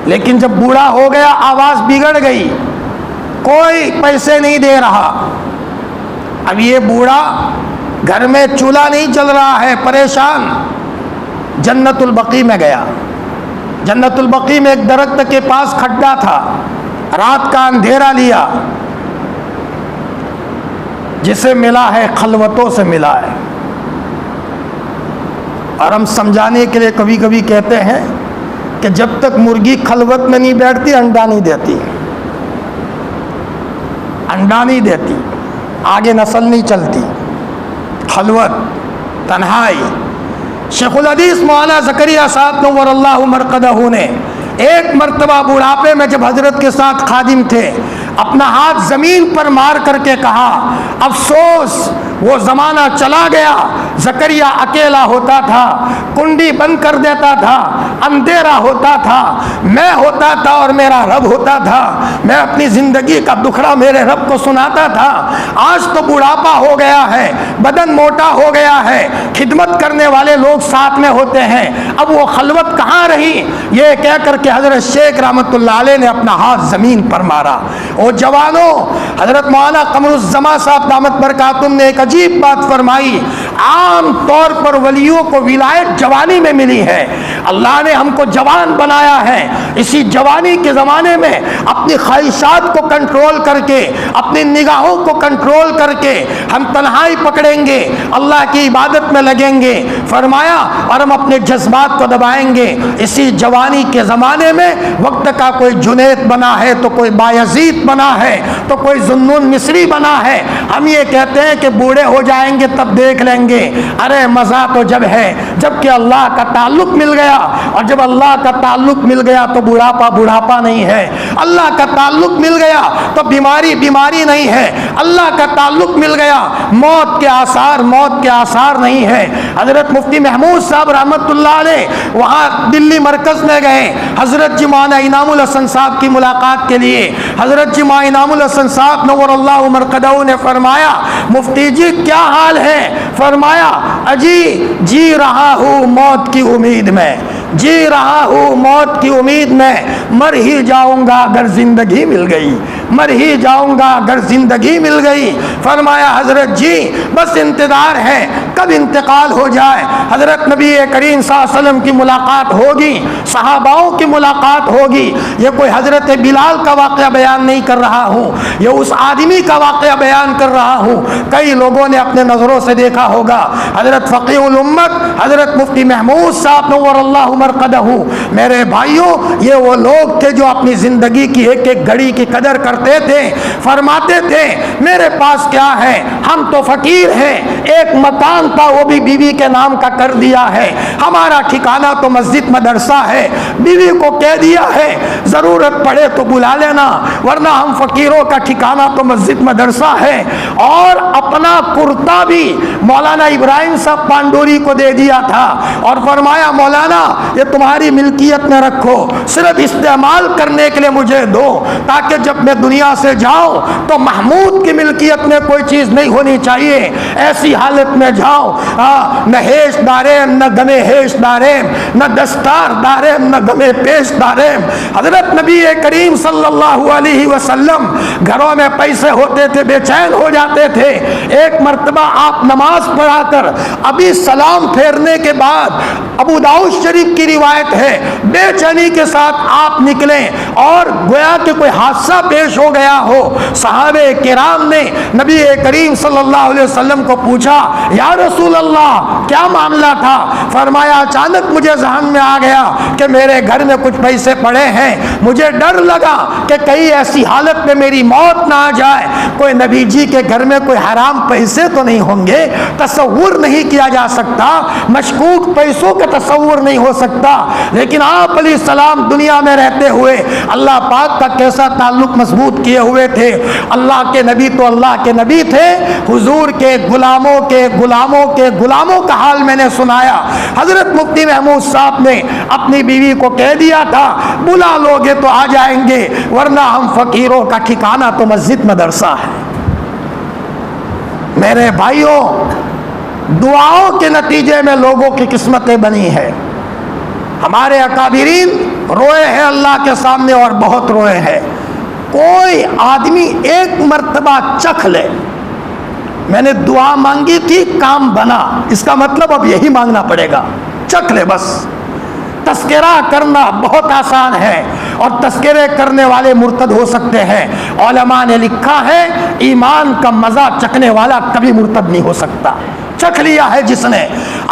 لیکن جب بوڑھا ہو گیا آواز بگڑ گئی, کوئی پیسے نہیں دے رہا. اب یہ بوڑھا گھر میں چولہا نہیں چل رہا ہے, پریشان. جنت البقیع میں گیا. جنت البقیع میں ایک درخت کے پاس کھڈا تھا. رات کا اندھیرا لیا, جسے ملا ہے خلوتوں سے ملا ہے. اور ہم سمجھانے کے لیے کبھی کبھی کہتے ہیں کہ جب تک مرغی خلوت میں نہیں بیٹھتی انڈا نہیں دیتی, انڈا نہیں دیتی, آگے نسل نہیں چلتی. خلوت, تنہائی. شیخ الحدیث مولانا زکریا صاحب نور اللہ مرقدہ نے ایک مرتبہ بڑھاپے میں جب حضرت کے ساتھ خادم تھے, اپنا ہاتھ زمین پر مار کر کے کہا افسوس وہ زمانہ چلا گیا. زکریا اکیلا ہوتا تھا, کنڈی بند کر دیتا تھا, اندھیرا ہوتا تھا, میں ہوتا تھا اور میرا رب ہوتا تھا. میں اپنی زندگی کا دکھڑا میرے رب کو سناتا تھا. آج تو بڑھاپا ہو گیا ہے, بدن موٹا ہو گیا ہے, خدمت کرنے والے لوگ ساتھ میں ہوتے ہیں, اب وہ خلوت کہاں رہی. یہ کہہ کر کے حضرت شیخ رحمۃ اللہ علیہ نے اپنا ہاتھ زمین پر مارا. او جوانوں, حضرت مولانا قمر الزمان صاحب دامت برکاتہم نے ایک عجیب بات فرمائی. عام طور پر ولیوں کو ولایت جوانی میں ملی ہے. اللہ نے ہم کو جوان بنایا ہے. اسی جوانی کے زمانے میں اپنی خواہشات کو کنٹرول کر کے, اپنی نگاہوں کو کنٹرول کر کے ہم تنہائی پکڑیں گے, اللہ کی عبادت میں لگیں گے. فرمایا اور ہم اپنے جذبات کو دبائیں گے. اسی جوانی کے زمانے میں وقت کا کوئی جنید بنا ہے, تو کوئی بایزید بنا ہے, تو کوئی ذوالنون مصری بنا ہے. ہم یہ کہتے ہیں کہ بوڑھے ہو جائیں گے تب دیکھ لیں گے. ارے مزہ تو جب ہے جب کہ اللہ کا تعلق مل گیا, اور جب اللہ کا تعلق مل گیا تو بڑھاپا بڑھاپا نہیں ہے. اللہ کا تعلق مل گیا تو بیماری بیماری نہیں ہے. اللہ کا تعلق مل گیا موت کے آثار نہیں ہے. حضرت مفتی محمود صاحب رحمۃ اللہ علیہ وہاں دلی مرکز میں گئے حضرت جی مولانا انعام الحسن صاحب کی ملاقات کے لیے. حضرت جی مولانا انعام الحسن صاحب نور اللہ مرقدہ نے فرمایا مفتی جی کیا حال ہے. فرمایا اجی جی رہا ہوں موت کی امید میں, جی رہا ہوں موت کی امید میں, مر ہی جاؤں گا اگر زندگی مل گئی, مر ہی جاؤں گا اگر زندگی مل گئی. فرمایا حضرت جی بس انتظار ہے کب انتقال ہو جائے. حضرت نبی کریم صلی اللہ علیہ وسلم کی ملاقات ہوگی, صحاباؤں کی ملاقات ہوگی. یہ کوئی حضرت بلال کا واقعہ بیان نہیں کر رہا ہوں, یہ اس آدمی کا واقعہ بیان کر رہا ہوں. کئی لوگوں نے اپنے نظروں سے دیکھا ہوگا. حضرت فقیہ الامت حضرت مفتی محمود صاحب نور اللہ مرقدہ. میرے بھائیوں یہ وہ لوگ تھے جو اپنی زندگی کی ایک ایک گھڑی کی قدر کرتے تھے. فرماتے تھے میرے پاس کیا ہے, ہم تو فقیر ہیں, ایک مکان تھا وہ بھی بیوی کے نام کا کر دیا ہے, ہمارا ٹھکانہ تو مسجد مدرسہ ہے. بیوی کو کہہ دیا ہے ضرورت پڑے تو بلا لینا, ورنہ ہم فقیروں کا ٹھکانہ تو مسجد مدرسہ ہے. اور اپنا کرتا بھی مولانا ابراہیم صاحب پانڈوری کو دے دیا تھا اور فرمایا مولانا یہ تمہاری ملکیت میں رکھو, صرف استعمال کرنے کے لیے مجھے دو, تاکہ جب میں دنیا سے جاؤں تو محمود کی ملکیت میں کوئی چیز نہیں ہو ہونی چاہیے. ایسی حالت میں جاؤ نہ ہیش داریم نہ گمے ہیش داریم نہ دستار داریم نہ گمے پیش داریم. حضرت نبی کریم صلی اللہ علیہ وسلم گھروں میں پیسے ہوتے تھے بے چین ہو جاتے تھے. ایک مرتبہ آپ نماز پڑھا کر ابھی سلام پھیرنے کے بعد, ابو داؤد شریف کی روایت ہے, بے چینی کے ساتھ آپ نکلیں اور گویا کہ کوئی حادثہ پیش ہو گیا ہو. صحابہ کرام نے نبی کریم صلی اللہ علیہ وسلم کو پوچھا, یا رسول اللہ کیا معاملہ تھا؟ فرمایا اچانک مجھے ذہن میں آ گیا کہ میرے گھر میں کچھ پیسے پڑے ہیں, مجھے ڈر لگا کہ کہیں ایسی حالت میں میری موت نہ آ جائے. کوئی نبی جی کے گھر میں کوئی حرام پیسے تو نہیں ہوں گے, تصور نہیں کیا جا سکتا, مشکوک پیسوں کا تصور نہیں ہو سکتا. لیکن آپ علیہ السلام دنیا میں رہتے ہوئے اللہ پاک کا کیسا تعلق مضبوط کیے ہوئے تھے. اللہ کے نبی تو اللہ کے نبی تھے, حضور کے غلاموں کے غلاموں کے غلاموں کا حال میں نے سنایا. حضرت مفتی محمود صاحب نے اپنی بیوی کو کہہ دیا تھا, بلا لوگے تو آ جائیں گے, ورنہ ہم فقیروں کا ٹھکانہ تو مسجد مدرسہ ہے. میرے بھائیوں, دعاؤں کے نتیجے میں لوگوں کی قسمتیں بنی ہیں. ہمارے اکابرین روئے ہیں اللہ کے سامنے اور بہت روئے ہیں. کوئی آدمی ایک مرتبہ چکھ لے, میں نے دعا مانگی تھی کام بنا, اس کا مطلب اب یہی مانگنا پڑے گا, چکھ لے بس. تذکرہ کرنا بہت آسان ہے اور تذکرے کرنے والے مرتد ہو سکتے ہیں. علماء نے لکھا ہے ایمان کا مزہ چکھنے والا کبھی مرتد نہیں ہو سکتا. چکھ لیا ہے جس نے.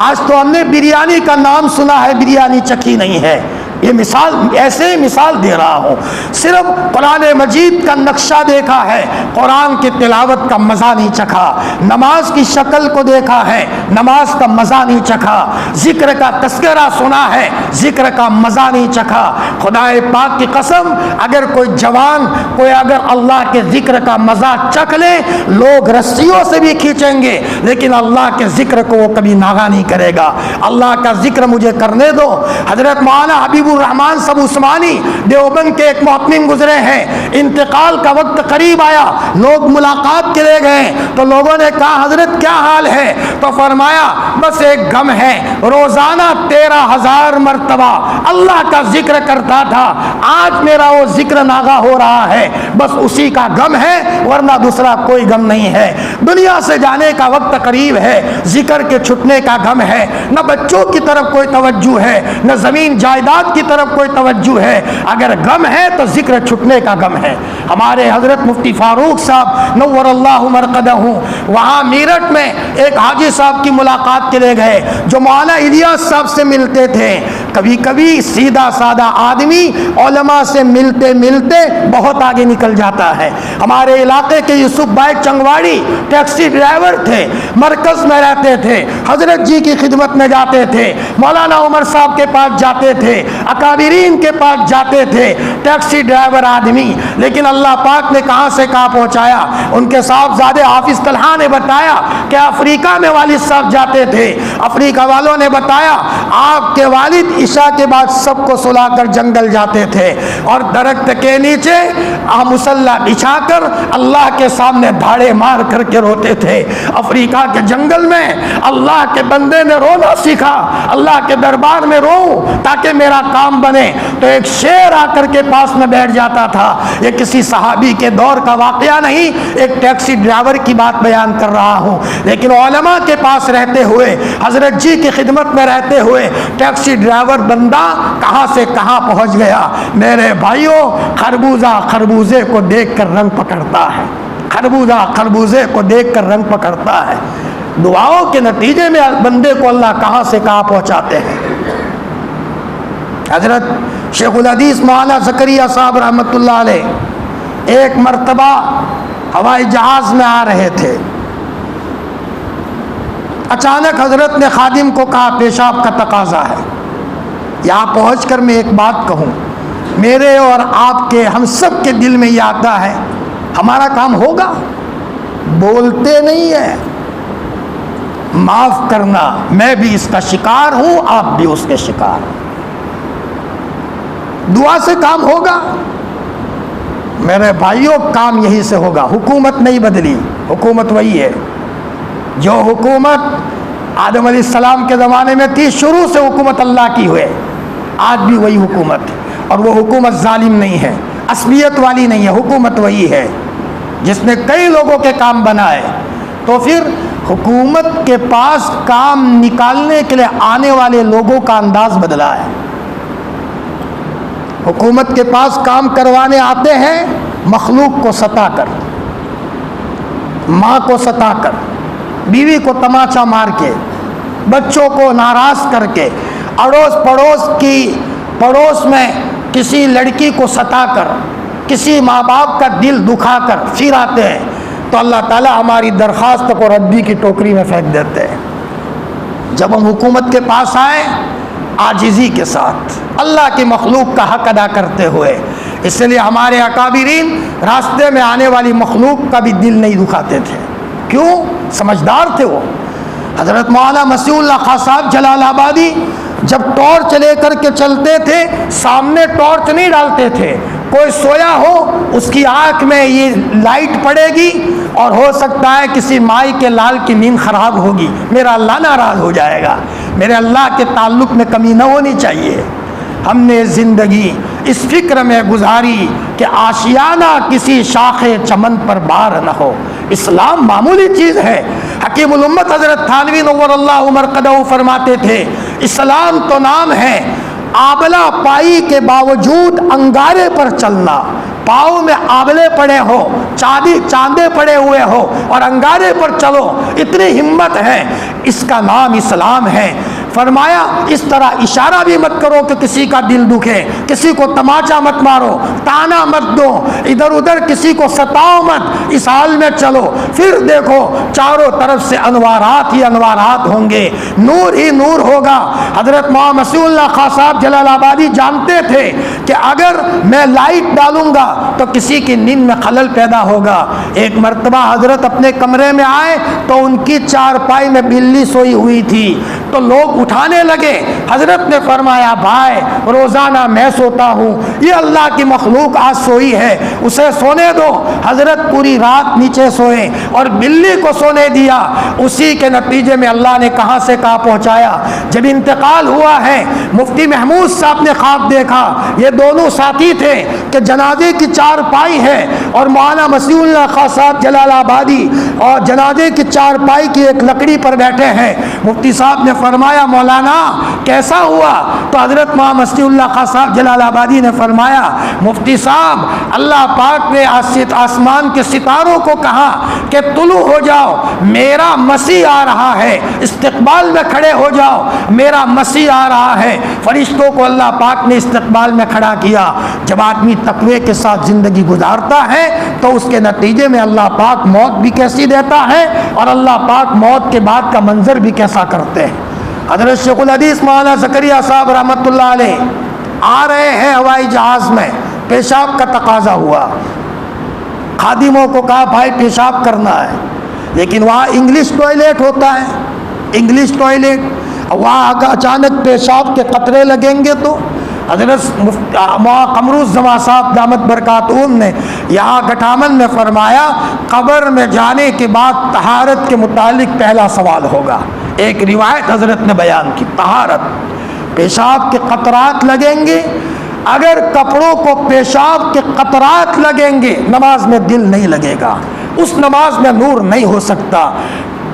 آج تو ہم نے بریانی کا نام سنا ہے, بریانی چکھی نہیں ہے. یہ مثال ایسے ہی مثال دے رہا ہوں. صرف قرآن مجید کا نقشہ دیکھا ہے, قرآن کی تلاوت کا مزہ نہیں چکھا. نماز کی شکل کو دیکھا ہے, نماز کا مزہ نہیں چکھا. ذکر کا تذکرہ سنا ہے, ذکر کا مزہ نہیں چکھا. خدا پاک کی قسم, اگر کوئی جوان کوئی اگر اللہ کے ذکر کا مزہ چکھ لے, لوگ رسیوں سے بھی کھینچیں گے لیکن اللہ کے ذکر کو وہ کبھی ناغا نہیں کرے گا. اللہ کا ذکر مجھے کرنے دو. حضرت مولانا حبیب الرحمان صاحب عثمانی دیوبند کے ایک محتمم گزرے ہیں, انتقال کا وقت قریب آیا, لوگ ملاقات کے لیے گئے تو لوگوں نے کہا حضرت کیا حال ہے؟ تو فرمایا بس ایک غم ہے, روزانہ 13,000 مرتبہ اللہ کا ذکر کرتا تھا, آج میرا وہ ذکر ناغا ہو رہا ہے, بس اسی کا غم ہے, ورنہ دوسرا کوئی غم نہیں ہے. دنیا سے جانے کا وقت قریب ہے, ذکر کے چھٹنے کا غم ہے. نہ بچوں کی طرف کوئی توجہ ہے, نہ زمین جائیداد کی طرف کوئی توجہ ہے. اگر غم ہے تو ذکر چھٹنے کا غم ہے. ہمارے حضرت مفتی فاروق صاحب نور اللہ مرقدہ, وہاں میرٹھ میں ایک حاجی صاحب کی ملاقات کے لیے گئے جو مولانا الیاس صاحب سے ملتے تھے. کبھی کبھی سیدھا سادہ آدمی علماء سے ملتے ملتے بہت آگے نکل جاتا ہے. ہمارے علاقے کے یوسف بھائی چنگواڑی ٹیکسی ڈرائیور تھے, مرکز میں رہتے تھے, حضرت جی کی خدمت میں جاتے تھے, مولانا عمر صاحب کے پاس جاتے تھے, اکابرین کے پاس جاتے تھے. ٹیکسی ڈرائیور آدمی, لیکن اللہ پاک نے کہاں سے کہاں پہنچایا. ان کے صاحبزادے حافظ طلحہ نے بتایا کہ افریقہ میں والد صاحب جاتے تھے. افریقہ والوں نے بتایا آپ کے والد عشاء کے بعد سب کو سلا کر جنگل جاتے تھے اور درخت کے نیچے مصلی بچھا کر اللہ کے سامنے دھاڑے مار کر کے روتے تھے. افریقہ کے جنگل میں اللہ کے بندے نے رونا سیکھا, اللہ کے دربار میں رو تاکہ میرا کام بنے. تو ایک شیر آ کر کے پاس میں بیٹھ جاتا تھا. یہ کسی صحابی کے دور کا واقعہ نہیں, ایک ٹیکسی ڈرائیور کی بات بیان کر رہا ہوں. لیکن علماء کے پاس رہتے ہوئے, حضرت جی کی خدمت میں رہتے ہوئے ٹیکسی ڈرائیور بندہ کہاں سے کہاں پہنچ گیا. میرے بھائیوں, خربوزہ خربوزے کو دیکھ کر رنگ پکڑتا ہے, خربوزہ خربوزے کو دیکھ کر رنگ پکڑتا ہے. دعاؤں کے نتیجے میں بندے کو اللہ کہاں سے کہاں پہنچاتے ہیں. حضرت شیخ الحدیث مولانا زکریا صاحب رحمۃ اللہ علیہ ایک مرتبہ ہوائی جہاز میں آ رہے تھے. اچانک حضرت نے خادم کو کہا پیشاب کا تقاضا ہے. یہاں پہنچ کر میں ایک بات کہوں, میرے اور آپ کے ہم سب کے دل میں یہ آتا ہے ہمارا کام ہوگا, بولتے نہیں ہیں. معاف کرنا, میں بھی اس کا شکار ہوں, آپ بھی اس کے شکار ہیں. دعا سے کام ہوگا میرے بھائیوں, کام یہی سے ہوگا. حکومت نہیں بدلی, حکومت وہی ہے. جو حکومت آدم علیہ السلام کے زمانے میں تھی، شروع سے حکومت اللہ کی ہوئے، آج بھی وہی حکومت ہے، اور وہ حکومت ظالم نہیں ہے، عصبیت والی نہیں ہے، حکومت وہی ہے جس نے کئی لوگوں کے کام بنائے۔ تو پھر حکومت کے پاس کام نکالنے کے لیے آنے والے لوگوں کا انداز بدلا ہے۔ حکومت کے پاس کام کروانے آتے ہیں مخلوق کو ستا کر، ماں کو ستا کر، بیوی کو تماچا مار کے، بچوں کو ناراض کر کے، اڑوس پڑوس میں کسی لڑکی کو ستا کر، کسی ماں باپ کا دل دکھا کر پھر آتے ہیں، تو اللہ تعالیٰ ہماری درخواست کو ردی کی ٹوکری میں پھینک دیتے ہیں۔ جب ہم حکومت کے پاس آئے عاجزی کے ساتھ، اللہ کی مخلوق کا حق ادا کرتے ہوئے، اس لیے ہمارے اکابرین راستے میں آنے والی مخلوق کا بھی دل نہیں دکھاتے تھے۔ کیوں؟ سمجھدار تھے وہ۔ حضرت مولانا مسیح اللہ خان صاحب جلال آبادی جب ٹارچ لے کر کے چلتے تھے، سامنے ٹارچ نہیں ڈالتے تھے، کوئی سویا ہو اس کی آنکھ میں یہ لائٹ پڑے گی اور ہو سکتا ہے کسی مائی کے لال کی نیند خراب ہوگی، میرا اللہ ناراض ہو جائے گا، میرے اللہ کے تعلق میں کمی نہ ہونی چاہیے۔ ہم نے زندگی اس فکر میں گزاری کہ آشیانہ کسی شاخ چمن پر بار نہ ہو۔ اسلام معمولی چیز ہے۔ حکیم الامت حضرت تھانوی نور اللہ مرقدہ فرماتے تھے، اسلام تو نام ہے، آبلہ پائی کے باوجود انگارے پر چلنا، پاؤں میں آبلے پڑے ہو، چاندے پڑے ہوئے ہو اور انگارے پر چلو، اتنی ہمت ہے، اس کا نام اسلام ہے۔ فرمایا اس طرح اشارہ بھی مت کرو کہ کسی کا دل دکھے، کسی کو تماچا مت مارو، تانا مت دو، ادھر ادھر کسی کو ستاؤ مت، اس حال میں چلو، پھر دیکھو چاروں طرف سے انوارات ہی انوارات ہوں گے، نور ہی نور ہوگا۔ حضرت مولانا مسیح اللہ خان صاحب جلال آبادی جانتے تھے کہ اگر میں لائٹ ڈالوں گا تو کسی کی نیند میں خلل پیدا ہوگا۔ ایک مرتبہ حضرت اپنے کمرے میں آئے تو ان کی چارپائی میں بلی سوئی ہوئی تھی، تو لوگ اٹھانے لگے۔ حضرت نے فرمایا بھائی روزانہ میں سوتا ہوں، یہ اللہ کی مخلوق آج سوئی ہے، اسے سونے دو۔ حضرت پوری رات نیچے سوئے اور بلی کو سونے دیا۔ اسی کے نتیجے میں اللہ نے کہاں سے کہاں پہنچایا۔ جب انتقال ہوا ہے مفتی محمود صاحب نے خواب دیکھا، یہ دونوں ساتھی تھے کہ جنازے کی چارپائی ہے اور مولانا مسیح اللہ خان صاحب جلال آبادی اور جنازے کی چارپائی کی ایک لکڑی پر بیٹھے ہیں۔ مفتی صاحب نے فرمایا مولانا کیسا ہوا؟ تو حضرت مولانا مسیح اللہ خان صاحب جلال آبادی نے فرمایا مفتی صاحب اللہ پاک نے آسمان کے ستاروں کو کہا کہ طلوع ہو جاؤ، میرا مسیح آ رہا ہے، استقبال میں کھڑے ہو جاؤ، میرا مسیح آ رہا ہے۔ فرشتوں کو اللہ پاک نے استقبال میں کھڑا کیا۔ جب آدمی تقوی کے ساتھ زندگی گزارتا ہے تو اس کے نتیجے میں اللہ پاک موت بھی کیسی دیتا ہے اور اللہ پاک موت کے بعد کا منظر بھی کیسا کرتے ہیں۔ حضرت شیخ الحدیث مولانا زکریا صاحب رحمۃ اللہ علیہ آ رہے ہیں ہوائی جہاز میں، پیشاب کا تقاضا ہوا، خادموں کو کہا بھائی پیشاب کرنا ہے، لیکن وہاں انگلش ٹوائلٹ ہوتا ہے، انگلش ٹوائلٹ، وہاں اچانک پیشاب کے قطرے لگیں گے تو حضرت قمر الزمان صاحب دامت برکاتہم نے یہاں گٹھامن میں فرمایا قبر میں جانے کے بعد طہارت کے متعلق پہلا سوال ہوگا۔ ایک روایت حضرت نے بیان کی، طہارت، پیشاب کے قطرات لگیں گے، اگر کپڑوں کو پیشاب کے قطرات لگیں گے نماز میں دل نہیں لگے گا، اس نماز میں نور نہیں ہو سکتا۔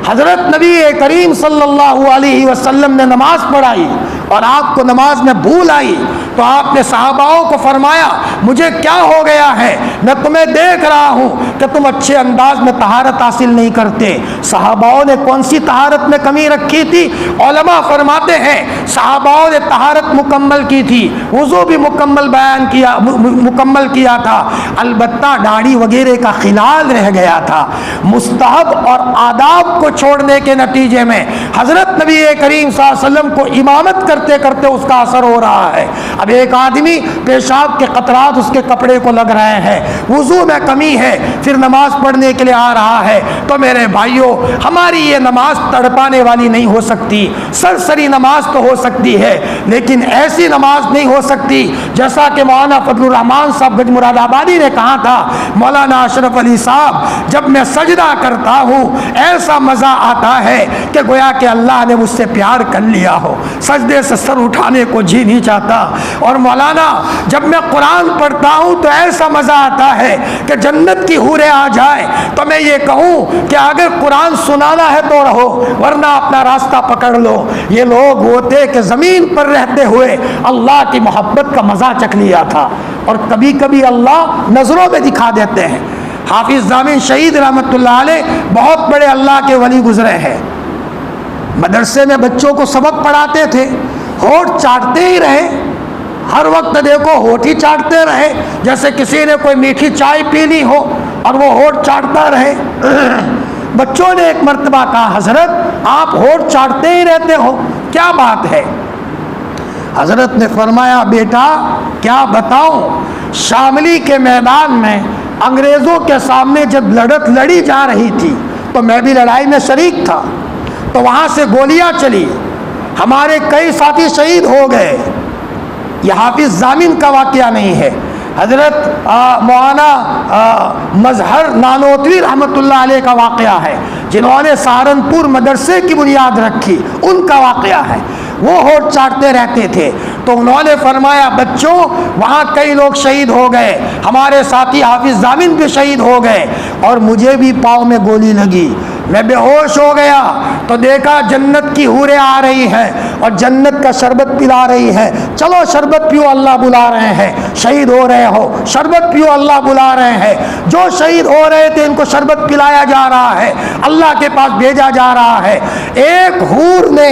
حضرت نبی کریم صلی اللہ علیہ وسلم نے نماز پڑھائی اور آپ کو نماز میں بھول آئی تو آپ نے صحاباؤں کو فرمایا مجھے کیا ہو گیا ہے، میں تمہیں دیکھ رہا ہوں کہ تم اچھے انداز میں طہارت حاصل نہیں کرتے۔ صحاباؤں نے کون سی طہارت میں کمی رکھی تھی؟ علماء فرماتے ہیں صحاباؤں نے طہارت مکمل کی تھی، وضو بھی مکمل کیا تھا، البتہ داڑھی وغیرہ کا خلال رہ گیا تھا۔ مستحب اور آداب کو چھوڑنے کے نتیجے میں حضرت نبی کریم صلی اللہ علیہ وسلم کو امامت کرتے کرتے اس کا اثر ہو رہا ہے۔ اب ایک آدمی پیشاب کے قطرات اس کے کپڑے کو لگ رہے ہیں، وضو میں کمی ہے، پھر نماز پڑھنے کے لیے آ رہا ہے، تو میرے بھائیوں ہماری یہ نماز تڑپانے والی نہیں ہو سکتی، سرسری نماز تو ہو سکتی ہے لیکن ایسی نماز نہیں ہو سکتی جیسا کہ مولانا فضل الرحمان صاحب گنج مراد آبادی نے کہا تھا، مولانا اشرف علی صاحب جب میں سجدہ کرتا ہوں ایسا مزہ آتا ہے کہ گویا کہ اللہ نے مجھ سے پیار کر لیا ہو، سجدے سے سر اٹھانے کو جی نہیں چاہتا۔ اور مولانا جب میں قرآن پڑھتا ہوں تو ایسا مزہ آتا ہے کہ جنت کی حوریں آ جائیں تو میں یہ کہوں کہ اگر قرآن سنانا ہے تو رہو ورنہ اپنا راستہ پکڑ لو۔ یہ لوگ ہوتے کہ زمین پر رہتے ہوئے اللہ کی محبت کا مزہ چکھ لیا تھا، اور کبھی کبھی اللہ نظروں میں دکھا دیتے ہیں۔ حافظ ضامن شہید رحمۃ اللہ علیہ بہت بڑے اللہ کے ولی گزرے ہیں، مدرسے میں بچوں کو سبق پڑھاتے تھے، ہونٹ چاٹتے ہی رہے، ہر وقت دیکھو ہونٹ ہی چاٹتے رہے، جیسے کسی نے کوئی میٹھی چائے پینی ہو اور وہ ہونٹ چاٹتا رہے۔ بچوں نے ایک مرتبہ کہا حضرت آپ ہونٹ چاٹتے ہی رہتے ہو، کیا بات ہے؟ حضرت نے فرمایا بیٹا کیا بتاؤں، شاملی کے میدان میں انگریزوں کے سامنے جب لڑت لڑی جا رہی تھی تو میں بھی لڑائی میں شریک تھا، تو وہاں سے گولیاں چلی، ہمارے کئی ساتھی شہید ہو گئے۔ یہ حافظ ضامن کا واقعہ نہیں ہے، حضرت مولانا مظہر نانوتوی رحمۃ اللہ علیہ کا واقعہ ہے، جنہوں نے سہارنپور مدرسے کی بنیاد رکھی، ان کا واقعہ ہے۔ وہ ہونٹ چاٹتے رہتے تھے، تو انہوں نے فرمایا بچوں وہاں کئی لوگ شہید ہو گئے، ہمارے ساتھی حافظ ضامن بھی شہید ہو گئے، اور مجھے بھی پاؤں میں گولی لگی، میں بے ہوش ہو گیا تو دیکھا جنت کی حوریں آ رہی ہیں اور جنت کا شربت پلا رہی ہیں، چلو شربت پیو اللہ بلا رہے ہیں، شہید ہو رہے ہو شربت پیو اللہ بلا رہے ہیں۔ جو شہید ہو رہے تھے ان کو شربت پلایا جا رہا ہے، اللہ کے پاس بھیجا جا رہا ہے۔ ایک حور نے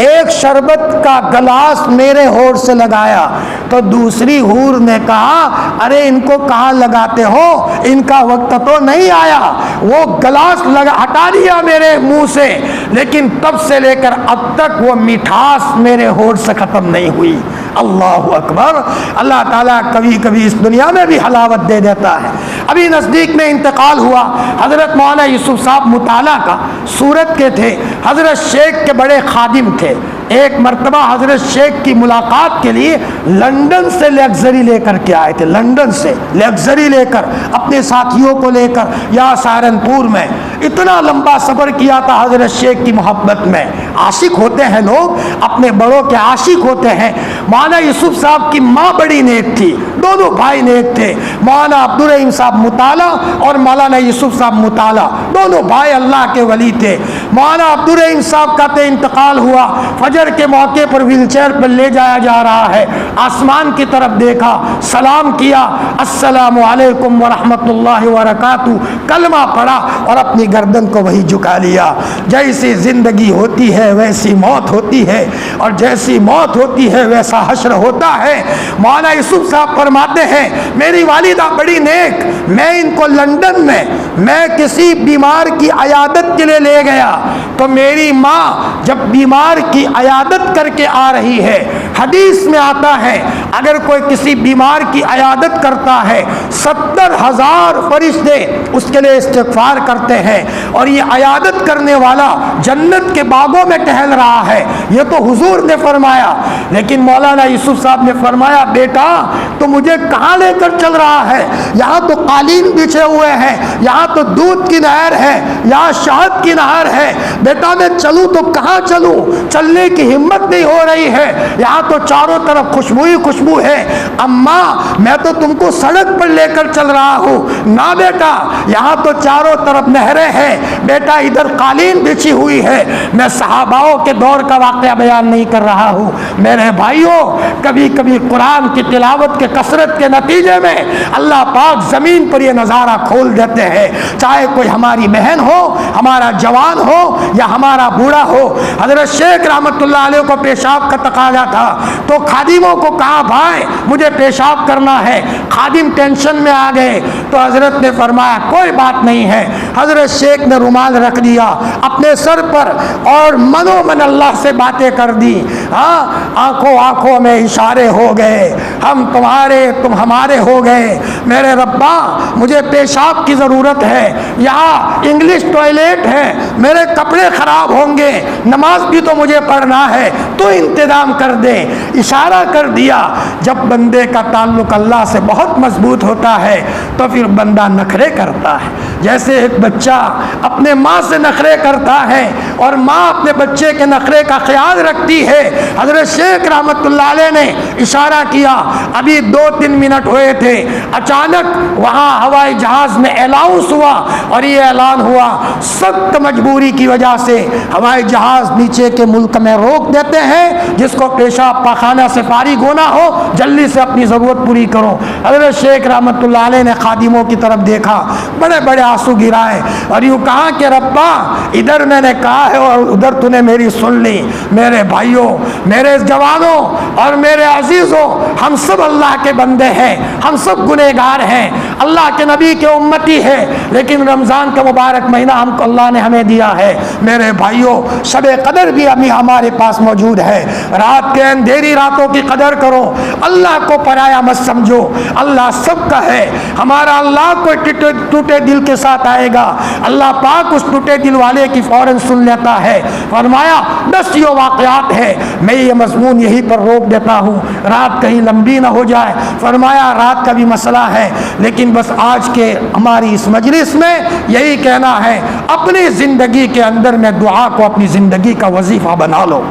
ایک شربت کا گلاس میرے ہونٹ سے لگایا تو دوسری حور نے کہا ارے ان کو کہاں لگاتے ہو، ان کا وقت تو نہیں آیا۔ وہ گلاس ہٹا دیا میرے منہ سے، لیکن تب سے لے کر اب تک وہ مٹھاس میرے ہونٹ سے ختم نہیں ہوئی۔ اللہ اکبر۔ اللہ تعالیٰ کبھی کبھی اس دنیا میں بھی حلاوت دے دیتا ہے۔ ابھی نزدیک میں انتقال ہوا، حضرت مولانا یوسف صاحب مطالعہ کا سورت کے تھے، حضرت شیخ کے بڑے خادم تھے۔ ایک مرتبہ حضرت شیخ کی ملاقات کے لیے لندن سے لیگزری لے کر کے آئے تھے، لندن سے لیگزری لے کر اپنے ساتھیوں کو لے کر یا سہارنپور میں اتنا لمبا سفر کیا تھا حضرت شیخ کی محبت میں۔ عاشق ہوتے ہیں لوگ، اپنے بڑوں کے عاشق ہوتے ہیں۔ مولانا یوسف صاحب کی ماں بڑی نیک تھی، دونوں بھائی نیک تھے، مولانا عبدالرحیم صاحب مطالعہ اور مولانا یوسف صاحب مطالعہ، دونوں بھائی اللہ کے ولی تھے۔ مولانا عبدالرحیم صاحب کا انتقال ہوا، فجر کے موقع پر ویل چیئر پر لے جایا جا رہا ہے، آسمان کی طرف دیکھا، سلام کیا، السلام علیکم ورحمۃ اللہ وبرکاتہ، کلمہ پڑھا اور اپنی گردن کو وہی جھکا لیا۔ جیسی زندگی ہوتی ہے ویسی موت ہوتی ہے، اور جیسی موت ہوتی ہے ویسا حشر ہوتا ہے۔ مولانا یوسف صاحب فرماتے ہیں میری والدہ بڑی نیک، میں ان کو لندن میں کسی بیمار کی عیادت کے لیے لے گیا تو میری ماں جب بیمار کی عیادت کر کے آ رہی ہے، حدیث میں آتا ہے اگر کوئی کسی بیمار کی عیادت کرتا ہے 70,000 فرشتے اس کے لیے استغفار کرتے ہیں، اور یہ عیادت کرنے والا جنت کے باغوں میں ٹہل رہا ہے۔ یہ تو حضور نے فرمایا، لیکن مولانا یوسف صاحب نے فرمایا بیٹا تو مجھے کہاں لے کر چل رہا ہے؟ یہاں تو قالین بچھے ہوئے ہیں، یہاں تو دودھ کی نہر ہے، یہاں شہد کی نہر ہے، بیٹا میں چلوں تو کہاں چلوں؟ چلنے کی ہمت نہیں ہو رہی ہے، یہاں تو چاروں طرف خوشبو ہی خوشبو ہے۔ اماں میں تو تم کو سڑک پر لے کر چل رہا ہوں۔ نہ بیٹا یہاں تو چاروں طرف نہریں ہیں، بیٹا ادھر قالین بچھی ہوئی ہے۔ میں صحاباؤں کے دور کا واقعہ بیان نہیں کر رہا ہوں میرے بھائیوں، کبھی کبھی قرآن کی تلاوت کے کثرت کے نتیجے میں اللہ پاک زمین پر یہ نظارہ کھول دیتے ہیں، چاہے کوئی ہماری بہن ہو، ہمارا جوان ہو یا ہمارا بوڑھا ہو۔ حضرت شیخ رحمۃ اللہ علیہ کو پیشاب کا تقاضا تھا تو خادموں کو کہا بھائی مجھے پیشاب کرنا ہے، خادم ٹینشن میں آ گئے تو حضرت نے فرمایا کوئی بات نہیں ہے، حضرت شیخ نے رومال رکھ دیا اپنے سر پر اور منو من اللہ سے باتیں کر دی. ہاں آنکھوں آنکھوں میں اشارے ہو گئے, ہم تمہارے تم ہمارے ہو گئے. میرے ربا مجھے پیشاب کی ضرورت ہے, یہاں انگلش ٹوائلٹ ہے, میرے کپڑے خراب ہوں گے, نماز بھی تو مجھے پڑھنا ہے, تو انتظام کر دے. اشارہ کر دیا. جب بندے کا تعلق اللہ سے بہت مضبوط ہوتا ہے تو پھر بندہ نخرے کرتا ہے. جیسے ایک بچہ اپنے ماں سے نخرے کرتا ہے اور ماں اپنے بچے کے نخرے کا خیال رکھتی ہے. حضرت شیخ رحمت اللہ علیہ نے اشارہ کیا, ابھی 2-3 منٹ ہوئے تھے, اچانک وہاں ہوائی جہاز میں الاؤنس ہوا اور یہ اعلان ہوا سخت مجبوری کی وجہ سے ہوائی جہاز نیچے کے ملک میں روک دیتے ہیں, جس کو پیشاب پاخانہ سے فارغ ہونا ہو جلدی سے اپنی ضرورت پوری کرو. حضرت شیخ رحمت اللہ علیہ نے خادموں کی طرف دیکھا, بڑے بڑے آنسو گرائے اور یوں کہا کہ ربا ادھر میں نے کہا ہے اور ادھر تو نے میری سن لی. میرے بھائیوں, میرے جوانوں اور میرے عزیزوں, ہم سب اللہ کے بندے ہیں, ہم سب گنہگار ہیں, اللہ کے نبی کے امتی ہیں, لیکن رمضان کا مبارک مہینہ ہم کو اللہ نے ہمیں دیا ہے. میرے بھائیوں, شب قدر بھی ابھی ہمارے پاس موجود ہے. رات کے اندھیری راتوں کی قدر کرو, اللہ کو پرایا مت سمجھو. اللہ سب کا ہے, ہمارا اللہ کوئی ٹوٹے دل کے ساتھ آئے گا, اللہ پاک اس ٹوٹے دل والے کی فوراً سن لیتا ہے. فرمایا 10 یہ واقعات ہے, میں یہ مضمون یہیں پر روک دیتا ہوں, رات کہیں لمبی نہ ہو جائے. فرمایا رات کا بھی مسئلہ ہے, لیکن بس آج کے ہماری اس مجلس میں یہی کہنا ہے, اپنی زندگی کے اندر میں دعا کو اپنی زندگی کا وظیفہ بنا لو.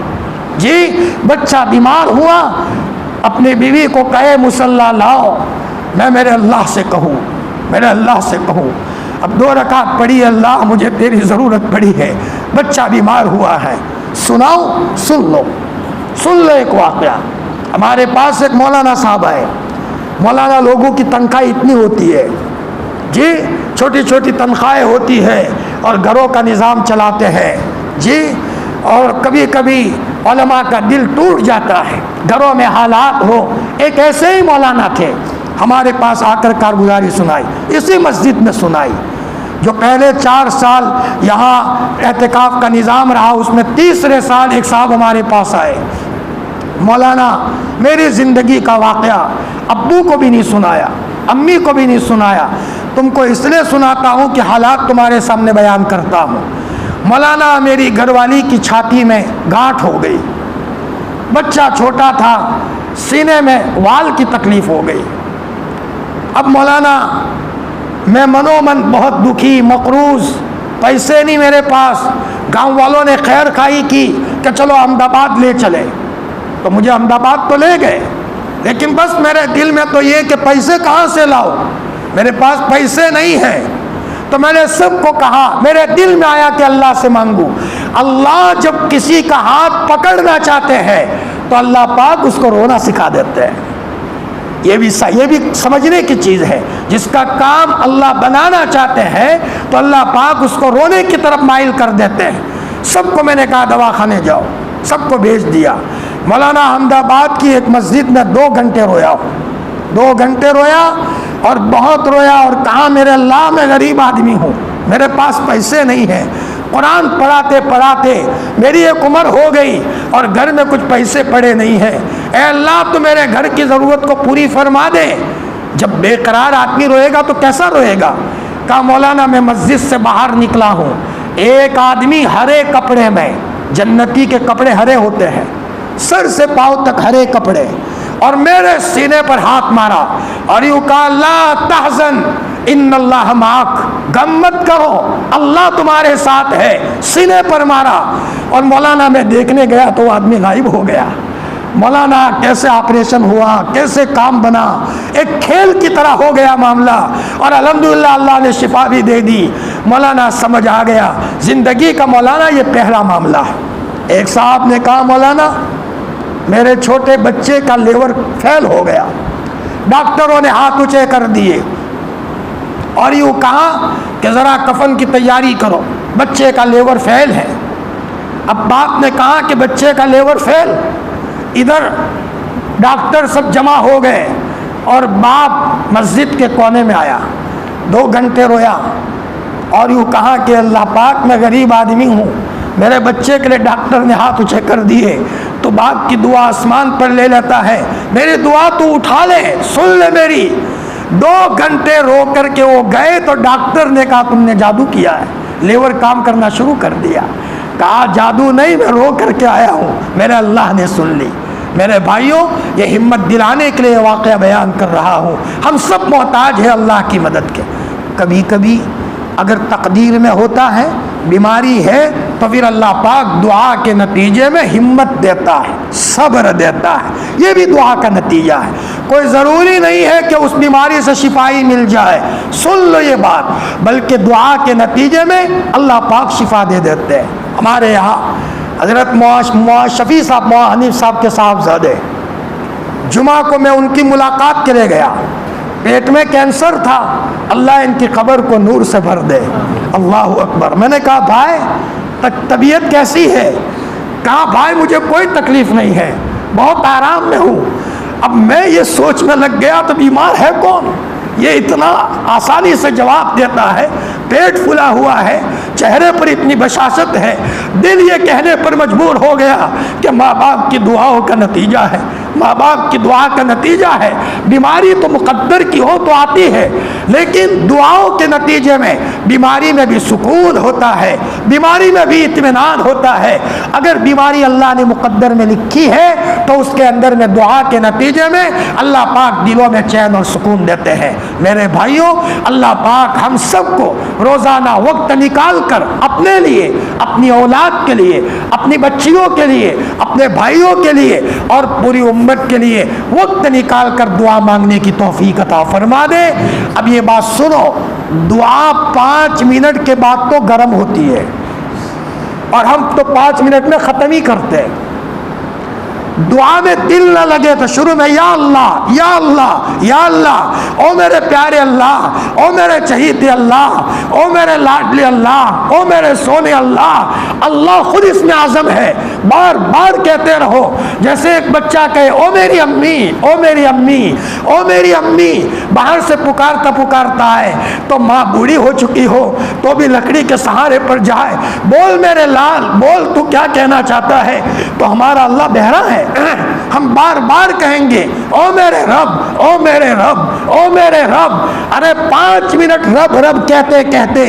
جی بچہ بیمار ہوا, اپنی بیوی کو کہے مصلی لاؤ, میں میرے اللہ سے کہوں, میرے اللہ سے کہوں, اب 2 رکعت پڑھی, اللہ مجھے تیری ضرورت پڑی ہے, بچہ بیمار ہوا ہے, سناؤ, سن لو. سن لو ایک واقعہ. ہمارے پاس ایک مولانا صاحب ہے. مولانا لوگوں کی تنخواہ اتنی ہوتی ہے, جی چھوٹی چھوٹی تنخواہیں ہوتی ہے اور گھروں کا نظام چلاتے ہیں. جی اور کبھی کبھی علماء کا دل ٹوٹ جاتا ہے, گھروں میں حالات ہو. ایک ایسے ہی مولانا تھے, ہمارے پاس آ کر کارگزاری سنائی, اسی مسجد میں سنائی. جو پہلے 4 سال یہاں اعتکاف کا نظام رہا, اس میں تیسرے سال ایک صاحب ہمارے پاس آئے. مولانا میری زندگی کا واقعہ ابو کو بھی نہیں سنایا, امی کو بھی نہیں سنایا, تم کو اس لیے سناتا ہوں کہ حالات تمہارے سامنے بیان کرتا ہوں. مولانا میری گھر والی کی چھاتی میں گانٹھ ہو گئی, بچہ چھوٹا تھا, سینے میں وال کی تکلیف ہو گئی. اب مولانا میں منو من بہت دکھی, مقروض, پیسے نہیں میرے پاس. گاؤں والوں نے خیر خواہی کی کہ چلو احمد آباد لے چلے, تو مجھے احمد آباد تو لے گئے, لیکن بس میرے دل میں تو یہ کہ پیسے کہاں سے لاؤ, میرے پاس پیسے نہیں ہیں. تو میں نے سب کو کہا, میرے دل میں آیا کہ اللہ سے مانگوں. اللہ جب کسی کا ہاتھ پکڑنا چاہتے ہیں تو اللہ پاک اس کو رونا سکھا دیتے ہیں. یہ بھی سمجھنے کی چیز ہے. جس کا کام اللہ بنانا چاہتے ہیں تو اللہ پاک اس کو رونے کی طرف مائل کر دیتے ہیں. سب کو میں نے کہا دواخانے جاؤ, سب کو بھیج دیا. مولانا احمد آباد کی ایک مسجد میں 2 گھنٹے رویا, 2 گھنٹے رویا اور بہت رویا, اور کہا میرے اللہ میں غریب آدمی ہوں, میرے پاس پیسے نہیں ہیں. قرآن پڑھاتے پڑھاتے میری ایک عمر ہو گئی اور گھر میں کچھ پیسے پڑے نہیں ہیں. اے اللہ تو میرے گھر کی ضرورت کو پوری فرما دے. جب بے قرار آدمی روئے گا تو کیسا روئے گا. کہا مولانا میں مسجد سے باہر نکلا ہوں, ایک آدمی ہرے کپڑے میں, جنتی کے کپڑے ہرے ہوتے ہیں, سر سے پاؤں تک ہرے کپڑے, اور میرے سینے پر ہاتھ مارا اور یوں کہا لا تحزن ان اللہ معک, غم مت کرو اللہ تمہارے ساتھ ہے. سینے پر مارا اور مولانا میں دیکھنے گیا تو وہ آدمی غائب ہو گیا. مولانا کیسے آپریشن ہوا, کیسے کام بنا, ایک کھیل کی طرح ہو گیا معاملہ, اور الحمدللہ اللہ نے شفا بھی دے دی. مولانا سمجھ آ گیا زندگی کا مولانا یہ پہلا معاملہ ہے. ایک صاحب نے کہا مولانا میرے چھوٹے بچے کا لیور فیل ہو گیا, ڈاکٹروں نے ہاتھ اونچے کر دیے اور یوں کہا کہ ذرا کفن کی تیاری کرو, بچے کا لیور فیل ہے. اب باپ نے کہا کہ بچے کا لیور فیل, ادھر ڈاکٹر سب جمع ہو گئے اور باپ مسجد کے کونے میں آیا, 2 گھنٹے رویا. اور یوں کہا کہ اللہ پاک میں غریب آدمی ہوں، میرے بچے کے لیے ڈاکٹر نے ہاتھ اونچے کر دیے تو باپ کی دعا آسمان پر لے لیتا ہے، میری دعا تو اٹھا لے، سن لے میری۔ 2 گھنٹے رو کر کے وہ گئے تو ڈاکٹر نے کہا تم نے جادو کیا ہے، لیور کام کرنا شروع کر دیا۔ کہا جادو نہیں، میں رو کر کے آیا ہوں، میرے اللہ نے سن لی۔ میرے بھائیوں، یہ ہمت دلانے کے لیے واقعہ بیان کر رہا ہوں، ہم سب محتاج ہیں اللہ کی مدد کے۔ کبھی کبھی اگر تقدیر میں ہوتا ہے بیماری ہے تو پھر اللہ پاک دعا کے نتیجے میں ہمت دیتا ہے، صبر دیتا ہے، یہ بھی دعا کا نتیجہ ہے۔ کوئی ضروری نہیں ہے کہ اس بیماری سے شفائی مل جائے، سن لو یہ بات، بلکہ دعا کے نتیجے میں اللہ پاک شفا دے دیتے ہیں۔ ہمارے یہاں حضرت شفیع صاحب حنیف صاحب کے صاحبزادے، جمعہ کو میں ان کی ملاقات کے لیے گیا، پیٹ میں کینسر تھا، اللہ ان کی قبر کو نور سے بھر دے، اللہ اکبر۔ میں نے کہا بھائی طبیعت کیسی ہے؟ کہا بھائی مجھے کوئی تکلیف نہیں ہے، بہت آرام میں ہوں۔ اب میں یہ سوچ میں لگ گیا تو بیمار ہے کون؟ یہ اتنا آسانی سے جواب دیتا ہے، پیٹ پھلا ہوا ہے، چہرے پر اتنی بشاشت ہے، دل یہ کہنے پر مجبور ہو گیا کہ ماں باپ کی دعاؤں کا نتیجہ ہے، ماں باپ کی دعا کا نتیجہ ہے۔ بیماری تو مقدر کی ہو تو آتی ہے، لیکن دعاؤں کے نتیجے میں بیماری میں بھی سکون ہوتا ہے، بیماری میں بھی اطمینان ہوتا ہے۔ اگر بیماری اللہ نے مقدر میں لکھی ہے تو اس کے اندر میں دعا کے نتیجے میں اللہ پاک دلوں میں چین اور سکون دیتے ہیں۔ میرے بھائیوں، اللہ پاک ہم سب کو روزانہ وقت نکال کر اپنے لیے، اپنی اولاد کے لیے، اپنی بچیوں کے لیے، اپنے بھائیوں کے لیے اور پوری امت کے لیے وقت نکال کر دعا مانگنے کی توفیق عطا فرما دے۔ اب یہ بات سنو، دعا 5 منٹ کے بعد تو گرم ہوتی ہے اور ہم تو 5 منٹ میں ختم ہی کرتے ہیں۔ دعا میں دل نہ لگے تو شروع میں یا اللہ یا اللہ یا اللہ، او میرے پیارے اللہ، او میرے چہیتے اللہ، او میرے لاڈلے اللہ، او میرے سونے اللہ۔ اللہ خود اس میں اعظم ہے، بار بار کہتے رہو، جیسے ایک بچہ کہے او میری امی، او میری امی، او میری امی۔ باہر سے پکارتا پکارتا ہے تو ماں بوڑھی ہو چکی ہو تو بھی لکڑی کے سہارے پر جائے، بول میرے لال، بول تو کیا کہنا چاہتا ہے؟ تو ہمارا اللہ بہرا ہے، ہم بار بار کہیں گے او میرے رب، او میرے رب، او میرے رب۔ ارے 5 منٹ رب رب کہتے کہتے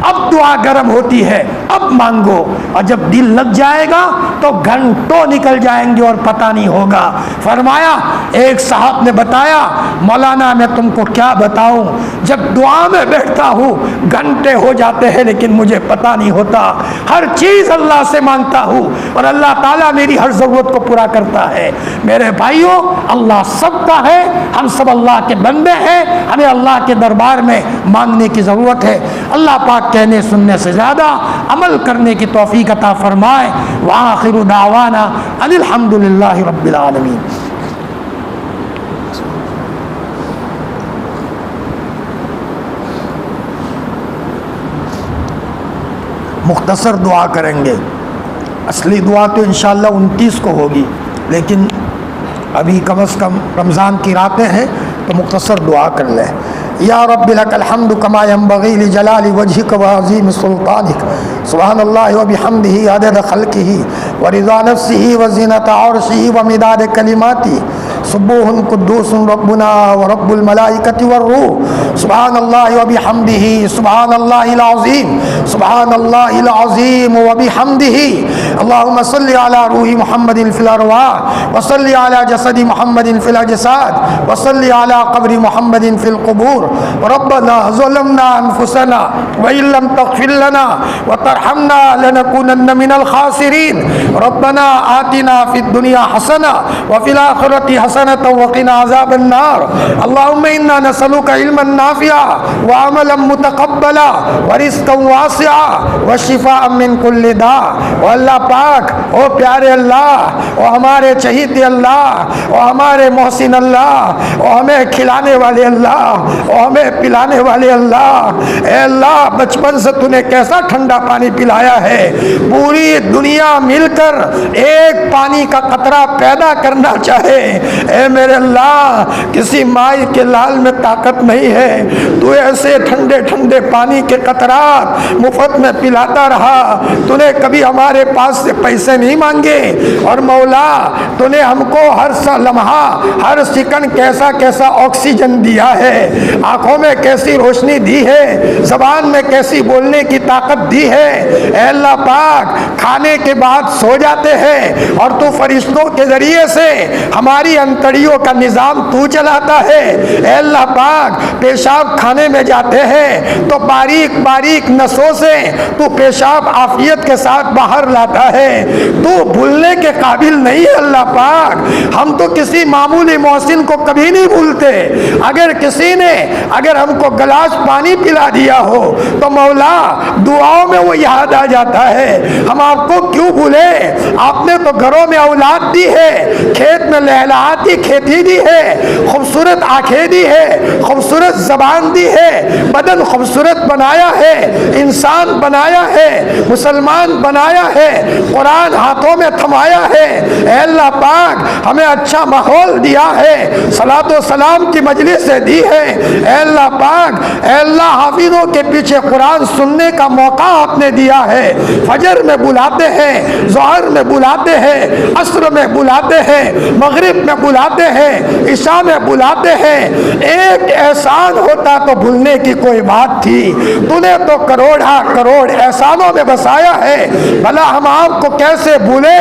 اب دعا گرم ہوتی ہے، اب مانگو، اور جب دل لگ جائے گا تو گھنٹوں نکل جائیں گے اور پتہ نہیں ہوگا۔ فرمایا ایک صاحب نے بتایا، مولانا میں تم کو کیا بتاؤں، جب دعا میں بیٹھتا ہوں گھنٹے ہو جاتے ہیں لیکن مجھے پتہ نہیں ہوتا، ہر چیز اللہ سے مانگتا ہوں اور اللہ تعالیٰ میری ہر ضرورت کو پورا کرتا ہے۔ میرے بھائیوں، اللہ سب کا ہے، ہم سب اللہ کے بندے ہیں، ہمیں اللہ کے دربار میں مانگنے کی ضرورت ہے۔ اللہ پاک کہنے سننے سے زیادہ عمل کرنے کی توفیق عطا فرمائے۔ وآخر دعوانا ان الحمد للہ رب العالمین۔ مختصر دعا کریں گے، اصلی دعا تو انشاءاللہ 29 کو ہوگی، لیکن ابھی کم از کم رمضان کی راتیں ہیں تو مختصر دعا کر لیں۔ یا رب لک الحمد کما ینبغی لجلال وجہک وعظیم سلطانک، سبحان اللہ وبحمدہ عدد خلقہ ورضا نفسہ وزینۃ عرشہ ومداد کلماتہ، سبوح قدوس ربنا ورب الملائکۃ والروح، سبحان اللہ وبحمدہ، سبحان اللہ العظیم، سبحان اللہ العظیم وبحمدہ۔ اللہم صلی علی روح محمد فی الارواح، وصلی علی جسد محمد فی الاجساد، وصلی علی قبر محمد فی القبور۔ ربنا ظلمنا انفسنا وان لم تغفر لنا وترحمنا لنكونن من الخاسرین۔ ربنا آتنا فی الدنیا حسنہ وفی الآخرۃ حسنۃ وقنا عذاب النار۔ اللہم انا نسألک علما نافعا وعملا متقبلا ورزقا واسعا وشفاء من کل داء۔ او اللہ پاک، او پیارے اللہ، او ہمارے چہیتے اللہ، او ہمارے محسن اللہ، او ہمیں کھلانے والے اللہ، او ہمیں پلانے والے اللہ، اے اللہ بچپن سے تو نے کیسا ٹھنڈا پانی پلایا ہے، پوری دنیا مل کر ایک پانی کا قطرہ پیدا کرنا چاہے، اے میرے اللہ کسی مائی کے لال میں طاقت نہیں ہے، تو ایسے ٹھنڈے ٹھنڈے پانی کے قطرات مفت میں پلاتا رہا، تو نے کبھی ہمارے پاس سے پیسے نہیں مانگے، اور مولا تو نے ہم کو ہر لمحہ ہر سیکنڈ کیسا کیسا آکسیجن دیا ہے، آنکھوں میں کیسی روشنی دی ہے، زبان میں کیسی بولنے کی طاقت دی ہے۔ اے اللہ پاک کھانے کے بعد سو جاتے ہیں اور تو فرشتوں کے ذریعے سے ہماری انتڑیوں کا نظام تو چلاتا ہے۔ اے اللہ پاک پیشاب کھانے میں جاتے ہیں تو باریک باریک نسوں سے تو پیشاب عافیت کے ساتھ باہر لاتا ہے، تو بھولنے کے قابل نہیں ہے اللہ پاک۔ ہم تو کسی معمولی محسن کو کبھی نہیں بھولتے، اگر کسی نے اگر ہم کو گلاس پانی پلا دیا ہو تو مولا دعاؤں میں وہ یاد آ جاتا ہے، ہم آپ کو کیوں بھولے؟ آپ نے تو گھروں میں اولاد دی ہے، کھیت میں لہلہاتی کھیتی دی ہے، خوبصورت آنکھیں دی ہے، خوبصورت زبان دی ہے، بدن خوبصورت بنایا ہے، انسان بنایا ہے، مسلمان بنایا ہے، قرآن ہاتھوں میں تھمایا ہے۔ اے اللہ پاک ہمیں اچھا ماحول دیا ہے، صلاۃ و سلام کی مجلس سے دی ہے۔ اے اللہ پاک اے اللہ حافظوں کے پیچھے قرآن سننے کا موقع آپ نے دیا ہے، فجر میں بلاتے ہیں، ظہر میں بلاتے ہیں، عصر میں بلاتے ہیں، مغرب میں بلاتے ہیں، عشاء میں بلاتے ہیں۔ ایک احسان ہوتا تو بھولنے کی کوئی بات تھی، تو نے تو کروڑا کروڑ احسانوں میں بسایا ہے، بھلا ہم آپ کو کیسے بھولے؟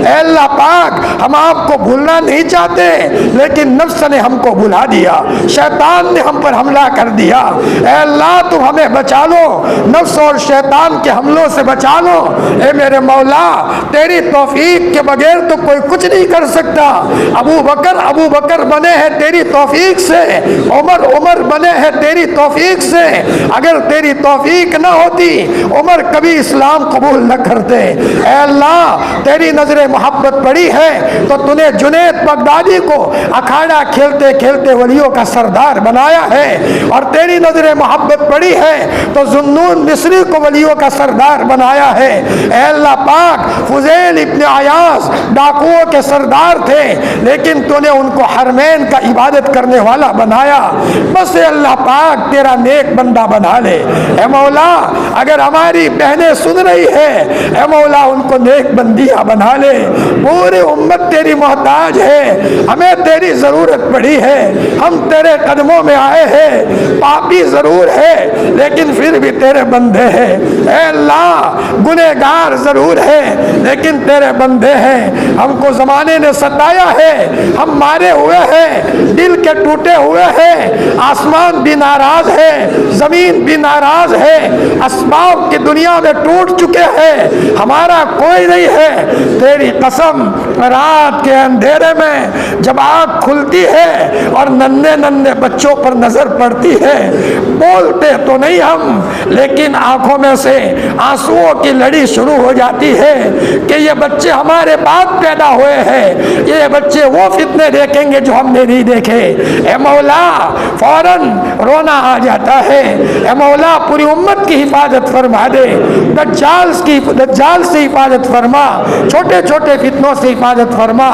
اے اللہ پاک ہم آپ کو بھولنا نہیں چاہتے، لیکن نفس نے ہم کو بھلا دیا، شیطان نے ہم پر حملہ کر دیا۔ اے اللہ تم ہمیں بچا لو، نفس اور شیطان کے حملوں سے بچا لو۔ اے میرے مولا تیری توفیق کے بغیر تو کوئی کچھ نہیں کر سکتا۔ ابو بکر بنے ہیں تیری توفیق سے، عمر بنے ہیں تیری توفیق سے، اگر تیری توفیق نہ ہوتی عمر کبھی اسلام قبول نہ کرتے۔ اے اللہ تیری نظر محبت پڑی ہے تو تو نے جنید بغدادی کو اکھاڑا کھیلتے کھیلتے ولیوں کا سردار بنایا ہے، اور تیری نظر محبت پڑی ہے تو ذوالنون مصری کو ولیوں کا سردار بنایا ہے۔ اے اللہ پاک فضیل ابن عیاض ڈاکوؤں کے سردار تھے، لیکن تو نے ان کو حرمین کا عبادت کرنے والا بنایا۔ بس اے اللہ پاک تیرا نیک بندہ بنا لے۔ اے مولا اگر ہماری بہنیں سن رہی ہے، اے مولا ان کو نیک بندیاں بنا لے۔ پوری امت تیری محتاج ہے، ہمیں تیری ضرورت پڑی ہے، ہم تیرے قدموں میں آئے ہیں، پاپی ضرور ہے لیکن پھر بھی تیرے بندے ہیں۔ اے اللہ گنہگار ضرور ہے لیکن تیرے بندے ہیں، ہم کو زمانے نے ستایا ہے، ہم مارے ہوئے ہیں، دل کے ٹوٹے ہوئے ہیں، آسمان بھی ناراض ہے، زمین بھی ناراض ہے، اسباب کی دنیا میں ٹوٹ چکے ہیں، ہمارا کوئی نہیں ہے۔ تیری قسم رات کے اندھیرے میں جب آنکھ کھلتی ہے اور ننھے ننھے بچوں پر نظر پڑتی ہے، بولتے تو نہیں ہم لیکن آنکھوں میں سے آنسوؤں کی لڑی شروع ہو جاتی ہے کہ یہ بچے ہمارے بعد پیدا ہوئے ہیں، یہ بچے وہ فتنے دیکھیں گے جو ہم نے نہیں دیکھے۔ اے مولا فوراً رونا آ جاتا ہے۔ اے مولا پوری امت کی حفاظت فرما دے، دجال سے حفاظت فرما، چھوٹے چھوٹے فتنوں سے حفاظت فرما۔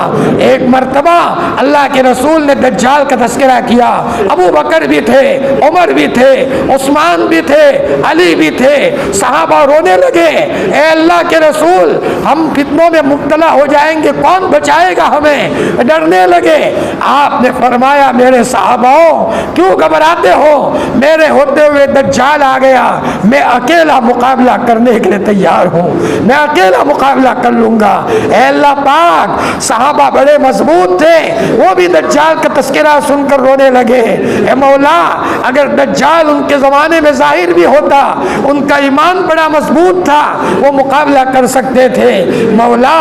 ایک مرتبہ اللہ کے رسول نے دجال کا تذکرہ کیا، ابو بکر بھی تھے، عمر بھی تھے، عثمان بھی تھے، علی بھی تھے، صحابہ رونے لگے، اے اللہ کے رسول ہم فتنوں میں مبتلا ہو جائیں گے، کون بچائے گا ہمیں؟ ڈرنے لگے۔ آپ نے فرمایا میرے صحاباؤں کیوں گھبراتے ہو، میرے ہوتے ہوئے دجال آ گیا، میں اکیلا مقابلہ کرنے کے لیے تیار ہوں، میں اکیلا مقابلہ کر لوں گا۔ اے اللہ پاک صحابہ بڑے مضبوط تھے، وہ بھی دجال کا تذکرہ سن کر رونے لگے۔ اے مولا اگر دجال ان کے زمانے میں ظاہر بھی ہوتا، ان کا ایمان بڑا مضبوط تھا، وہ مقابلہ کر سکتے تھے۔ مولا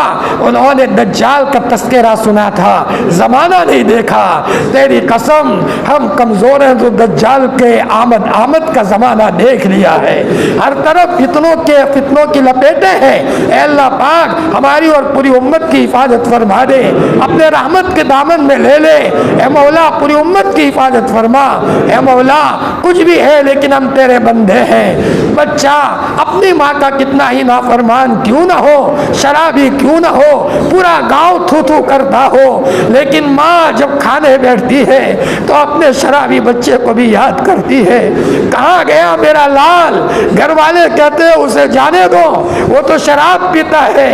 انہوں نے دجال کا تذکرہ سنا تھا، زمانہ نہیں دیکھا، تیری قسم ہم کمزور ہیں تو دجال کے آمد کا زمانہ دیکھ لیا ہے، ہر طرف فتنوں کی لپیٹیں ہیں۔ اے اللہ پاک ہماری اور پوری امت کی حفاظت حفاظت فرما دے، اپنے رحمت کے دامن میں لے لے۔ اے مولا پوری امت کی حفاظت فرما۔ اے مولا کچھ بھی ہے لیکن ہم تیرے بندے ہیں۔ بچہ اپنی ماں کا کتنا ہی نافرمان کیوں نہ ہو، شرابی کیوں نہ ہو، پورا گاؤں تھو تھو کرتا ہو، لیکن ماں جب کھانے بیٹھتی ہے تو اپنے شرابی بچے کو بھی یاد کرتی ہے۔ کہاں گیا میرا لال؟ گھر والے کہتے ہیں اسے جانے دو، وہ تو شراب پیتا ہے۔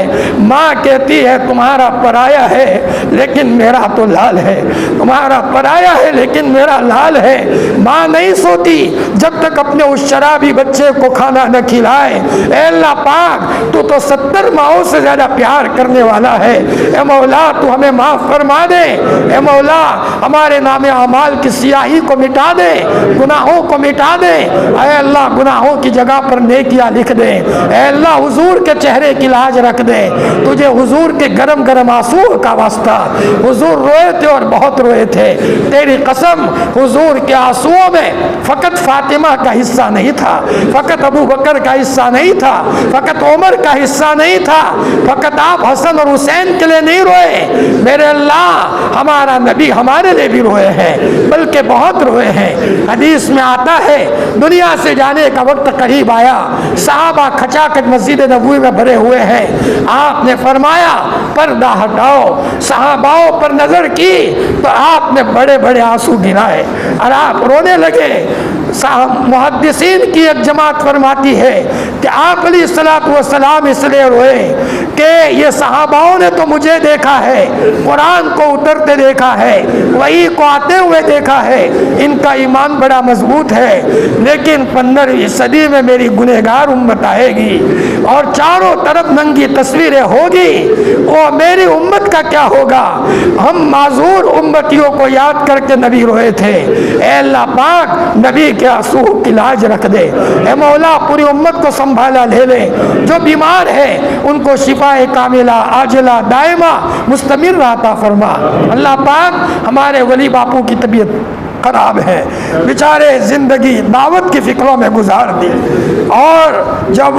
ماں کہتی ہے تمہارا پرایا ہے لیکن میرا تو لال ہے، تمہارا پرایا ہے لیکن میرا لال ہے۔ ماں نہیں سوتی جب تک اپنے اس شرابی بچے کو کھانا نہ کھلائے۔ اے اللہ پاک تو 70 ماؤں سے زیادہ پیار کرنے والا ہے۔ اے مولا تو ہمیں معاف فرما دے۔ اے مولا ہمارے نام اعمال کی سیاہی کو مٹا دے، گناہوں کو مٹا دے۔ اے اللہ گناہوں کی جگہ پر نیکیاں لکھ دے۔ اے اللہ حضور کے چہرے کی لاج رکھ دے۔ تجھے حضور کے گرم گرم آنسو کا واسطہ، حضور روئے تھے اور بہت روئے تھے، تیری قسم حضور کے آنسوؤں میں فقط فاطمہ کا حصہ نہیں تھا، فقط ابو بکر کا حصہ نہیں تھا، فقط عمر کا حصہ نہیں تھا، فقط آپ حسن اور حسین کے لیے نہیں روئے میرے اللہ، ہمارا نبی ہمارے لیے بھی روئے ہیں، بلکہ بہت روئے ہیں۔ حدیث میں آتا ہے دنیا سے جانے کا وقت قریب آیا، صحابہ کھچا کھچ مسجد نبوی میں بھرے ہوئے ہیں، آپ نے فرمایا پردہ ہٹاؤ۔ صحاباؤں پر نظر کی تو آپ نے بڑے بڑے آنسو گرائے اور آپ رونے لگے۔ محدثین کی ایک جماعت فرماتی ہے کہ آپ علیہ السلام اس لیے روئے کہ یہ صحاباؤں نے تو مجھے دیکھا ہے، قرآن کو اترتے دیکھا ہے، وحی کو آتے ہوئے دیکھا ہے، ان کا ایمان بڑا مضبوط ہے، لیکن 15ویں صدی میں میری گنہگار امت آئے گی اور چاروں طرف ننگی تصویریں ہوگی، وہ میری امت کا کیا ہوگا؟ ہم معذور امتیوں کو یاد کر کے نبی روئے تھے۔ اے اللہ پاک نبی کے آنسو کی لاج رکھ دے۔ اے مولا پوری امت کو سنبھالا لے لے، جو بیمار ہے ان کو شفا کاملہ عاجلہ دائمہ مستمر عطا فرما۔ اللہ پاک ہمارے ولی باپو کی طبیعت خراب ہے، بیچارے زندگی دعوت کی فکروں میں گزار دی اور جب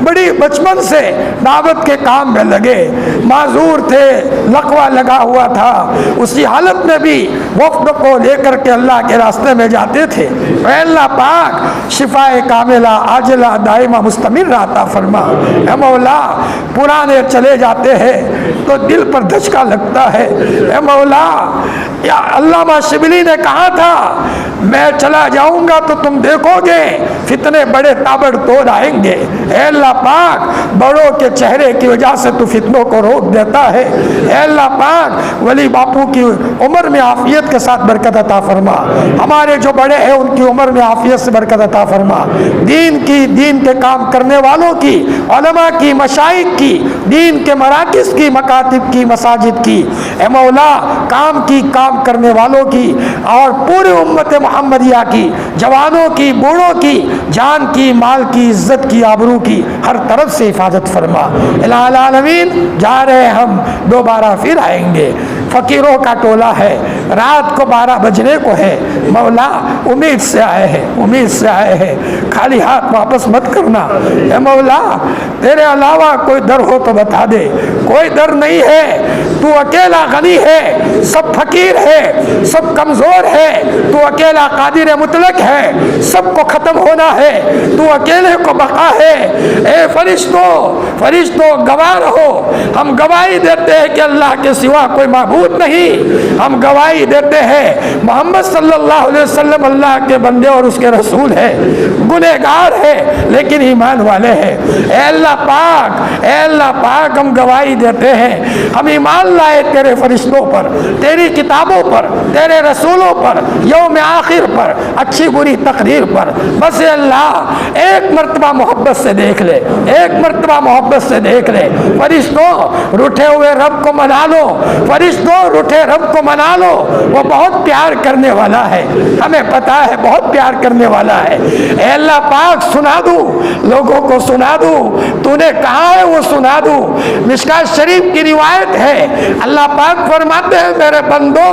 بڑی بچپن سے دعوت کے کام میں لگے، معذور تھے، لقوہ لگا ہوا تھا، اسی حالت میں بھی وفد کو لے کر کے اللہ کے راستے میں جاتے تھے۔ اے اللہ پاک شفا کاملہ عاجلہ دائمہ مستمر عطا فرما۔ اے مولا پرانے چلے جاتے ہیں تو دل پر دھچکا لگتا ہے۔ اے مولا یا علامہ شبلی نے کہا تھا میں چلا جاؤں گا تو تم دیکھو گے فتنے بڑے تابڑ توڑ آئیں گے۔ اے اللہ پاک بڑوں کے چہرے کی وجہ سے تو فتنوں کو روک دیتا ہے۔ اے اللہ پاک ولی باپو کی عمر میں عافیت کے ساتھ برکت عطا فرما، ہمارے جو بڑے ہیں ان کی عمر میں عافیت سے برکت عطا فرما، دین کے کام کرنے والوں کی، علماء کی، مشائخ کی، دین کے مراکز کی، مکاتب کی، مساجد کی، اے مولا کام کرنے والوں کی اور پورے امت محمدیہ کی، جوانوں کی، بوڑھوں کی، جان کی، مال کی، عزت کی، آبرو کی ہر طرف سے حفاظت فرما۔ الہ العالمین جا رہے ہم، دوبارہ پھر آئیں گے، فقیروں کا ٹولہ ہے، رات کو 12 بجنے کو ہے، مولا امید سے آئے ہیں، امید سے آئے ہیں، خالی ہاتھ واپس مت کرنا۔ اے مولا تیرے علاوہ کوئی در ہو تو بتا دے، کوئی در نہیں ہے، تو اکیلا غنی ہے، سب فقیر ہے، سب کمزور ہے، تو اکیلا قادر مطلق ہے، سب کو ختم ہونا ہے، تو اکیلے کو بقا ہے۔ اے فرشتوں گواہ رہو، ہم گواہی دیتے ہیں کہ اللہ کے سوا کوئی معبود نہیں، ہم گواہی دیتے ہیں محمد صلی اللہ علیہ وسلم اللہ کے بندے اور اس کے رسول ہے، گنہگار ہے لیکن ایمان والے ہیں۔ اے اللہ پاک ہم گواہی دیتے ہیں، ہم ایمان لائے تیرے فرشتوں پر، تیری کتابوں پر، تیرے رسولوں پر، یوم آخر پر، اچھی بری تقدیر پر۔ بس اے اللہ ایک مرتبہ محبت سے دیکھ لے، ایک مرتبہ محبت سے دیکھ لے۔ فرشتوں روٹھے ہوئے رب کو منا لو، فرشتوں روٹھے رب کو منا لو، وہ بہت پیار کرنے والا ہے، ہمیں پتا ہے بہت پیار کرنے والا ہے۔ اے اللہ پاک سنا دوں لوگوں کو، سنا دوں تو نے کہا ہے وہ سنا دوں۔ مشکات شریف کی روایت ہے، اللہ پاک فرماتے ہیں میرے بندو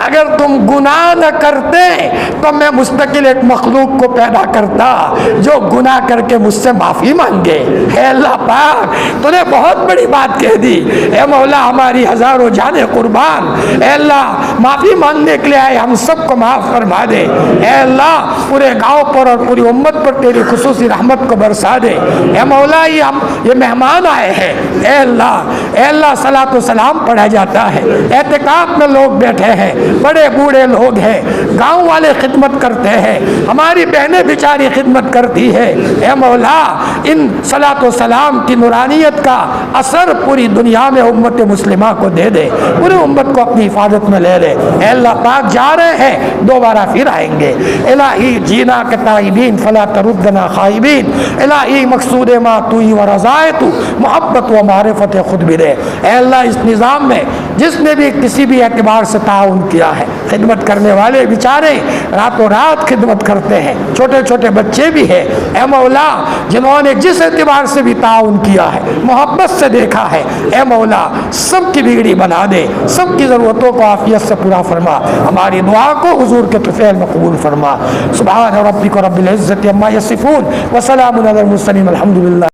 اگر تم گناہ نہ کرتے تو میں مستقل ایک مخلوق کو پیدا کرتا اللہ جو گناہ کر کے مجھ سے معافی مانگے. اے اللہ پاک تو نے بہت بڑی بات کہہ دی. اے مولا ہماری ہزاروں جانیں قربان. اے اللہ معافی مانگنے کے لیے آئے ہم سب کو معاف فرما دے. اے اللہ پورے گاؤں پر اور پوری امت پر تیری خصوصی رحمت کو برسا دے. اے مولا یہ مہمان آئے ہیں. اے اللہ صلاۃ و سلام پڑھا جاتا ہے. اعتکاف میں لوگ بیٹھے ہیں, بڑے بوڑھے لوگ ہیں, گاؤں والے خدمت کرتے ہیں, ہماری بہنیں بیچاری خدمت کرتی ہے. اے مولا ان صلاۃ و سلام کی نورانیت کا اثر پوری دنیا میں امت مسلمہ کو دے دے, پوری امت کو اپنی حفاظت میں لے لے. اے اللہ پاک جا رہے ہیں, دوبارہ پھر آئیں گے. الہی جینا کے تائبین فلا تردنا خائبین. الہی مقصود ما توئی و رضائے تو محبت و معرفت خود بھی دے. اے اللہ اس نظام میں جس نے بھی کسی بھی اعتبار سے تعاون کیا ہے, خدمت کرنے والے بیچارے راتوں رات خدمت کرتے ہیں, چھوٹے چھوٹے بچے بھی ہیں. اے مولا جنہوں نے جس اعتبار سے بھی تعاون کیا ہے, محبت سے دیکھا ہے, اے مولا سب کی بگڑی بنا دے, سب کی ضرورتوں کو عافیت سے پورا فرما. ہماری دعا کو حضور کے طفیل میں قبول فرما. سبحان ربک رب العزت عما یصفون وسلام علی المرسلین الحمدللہ.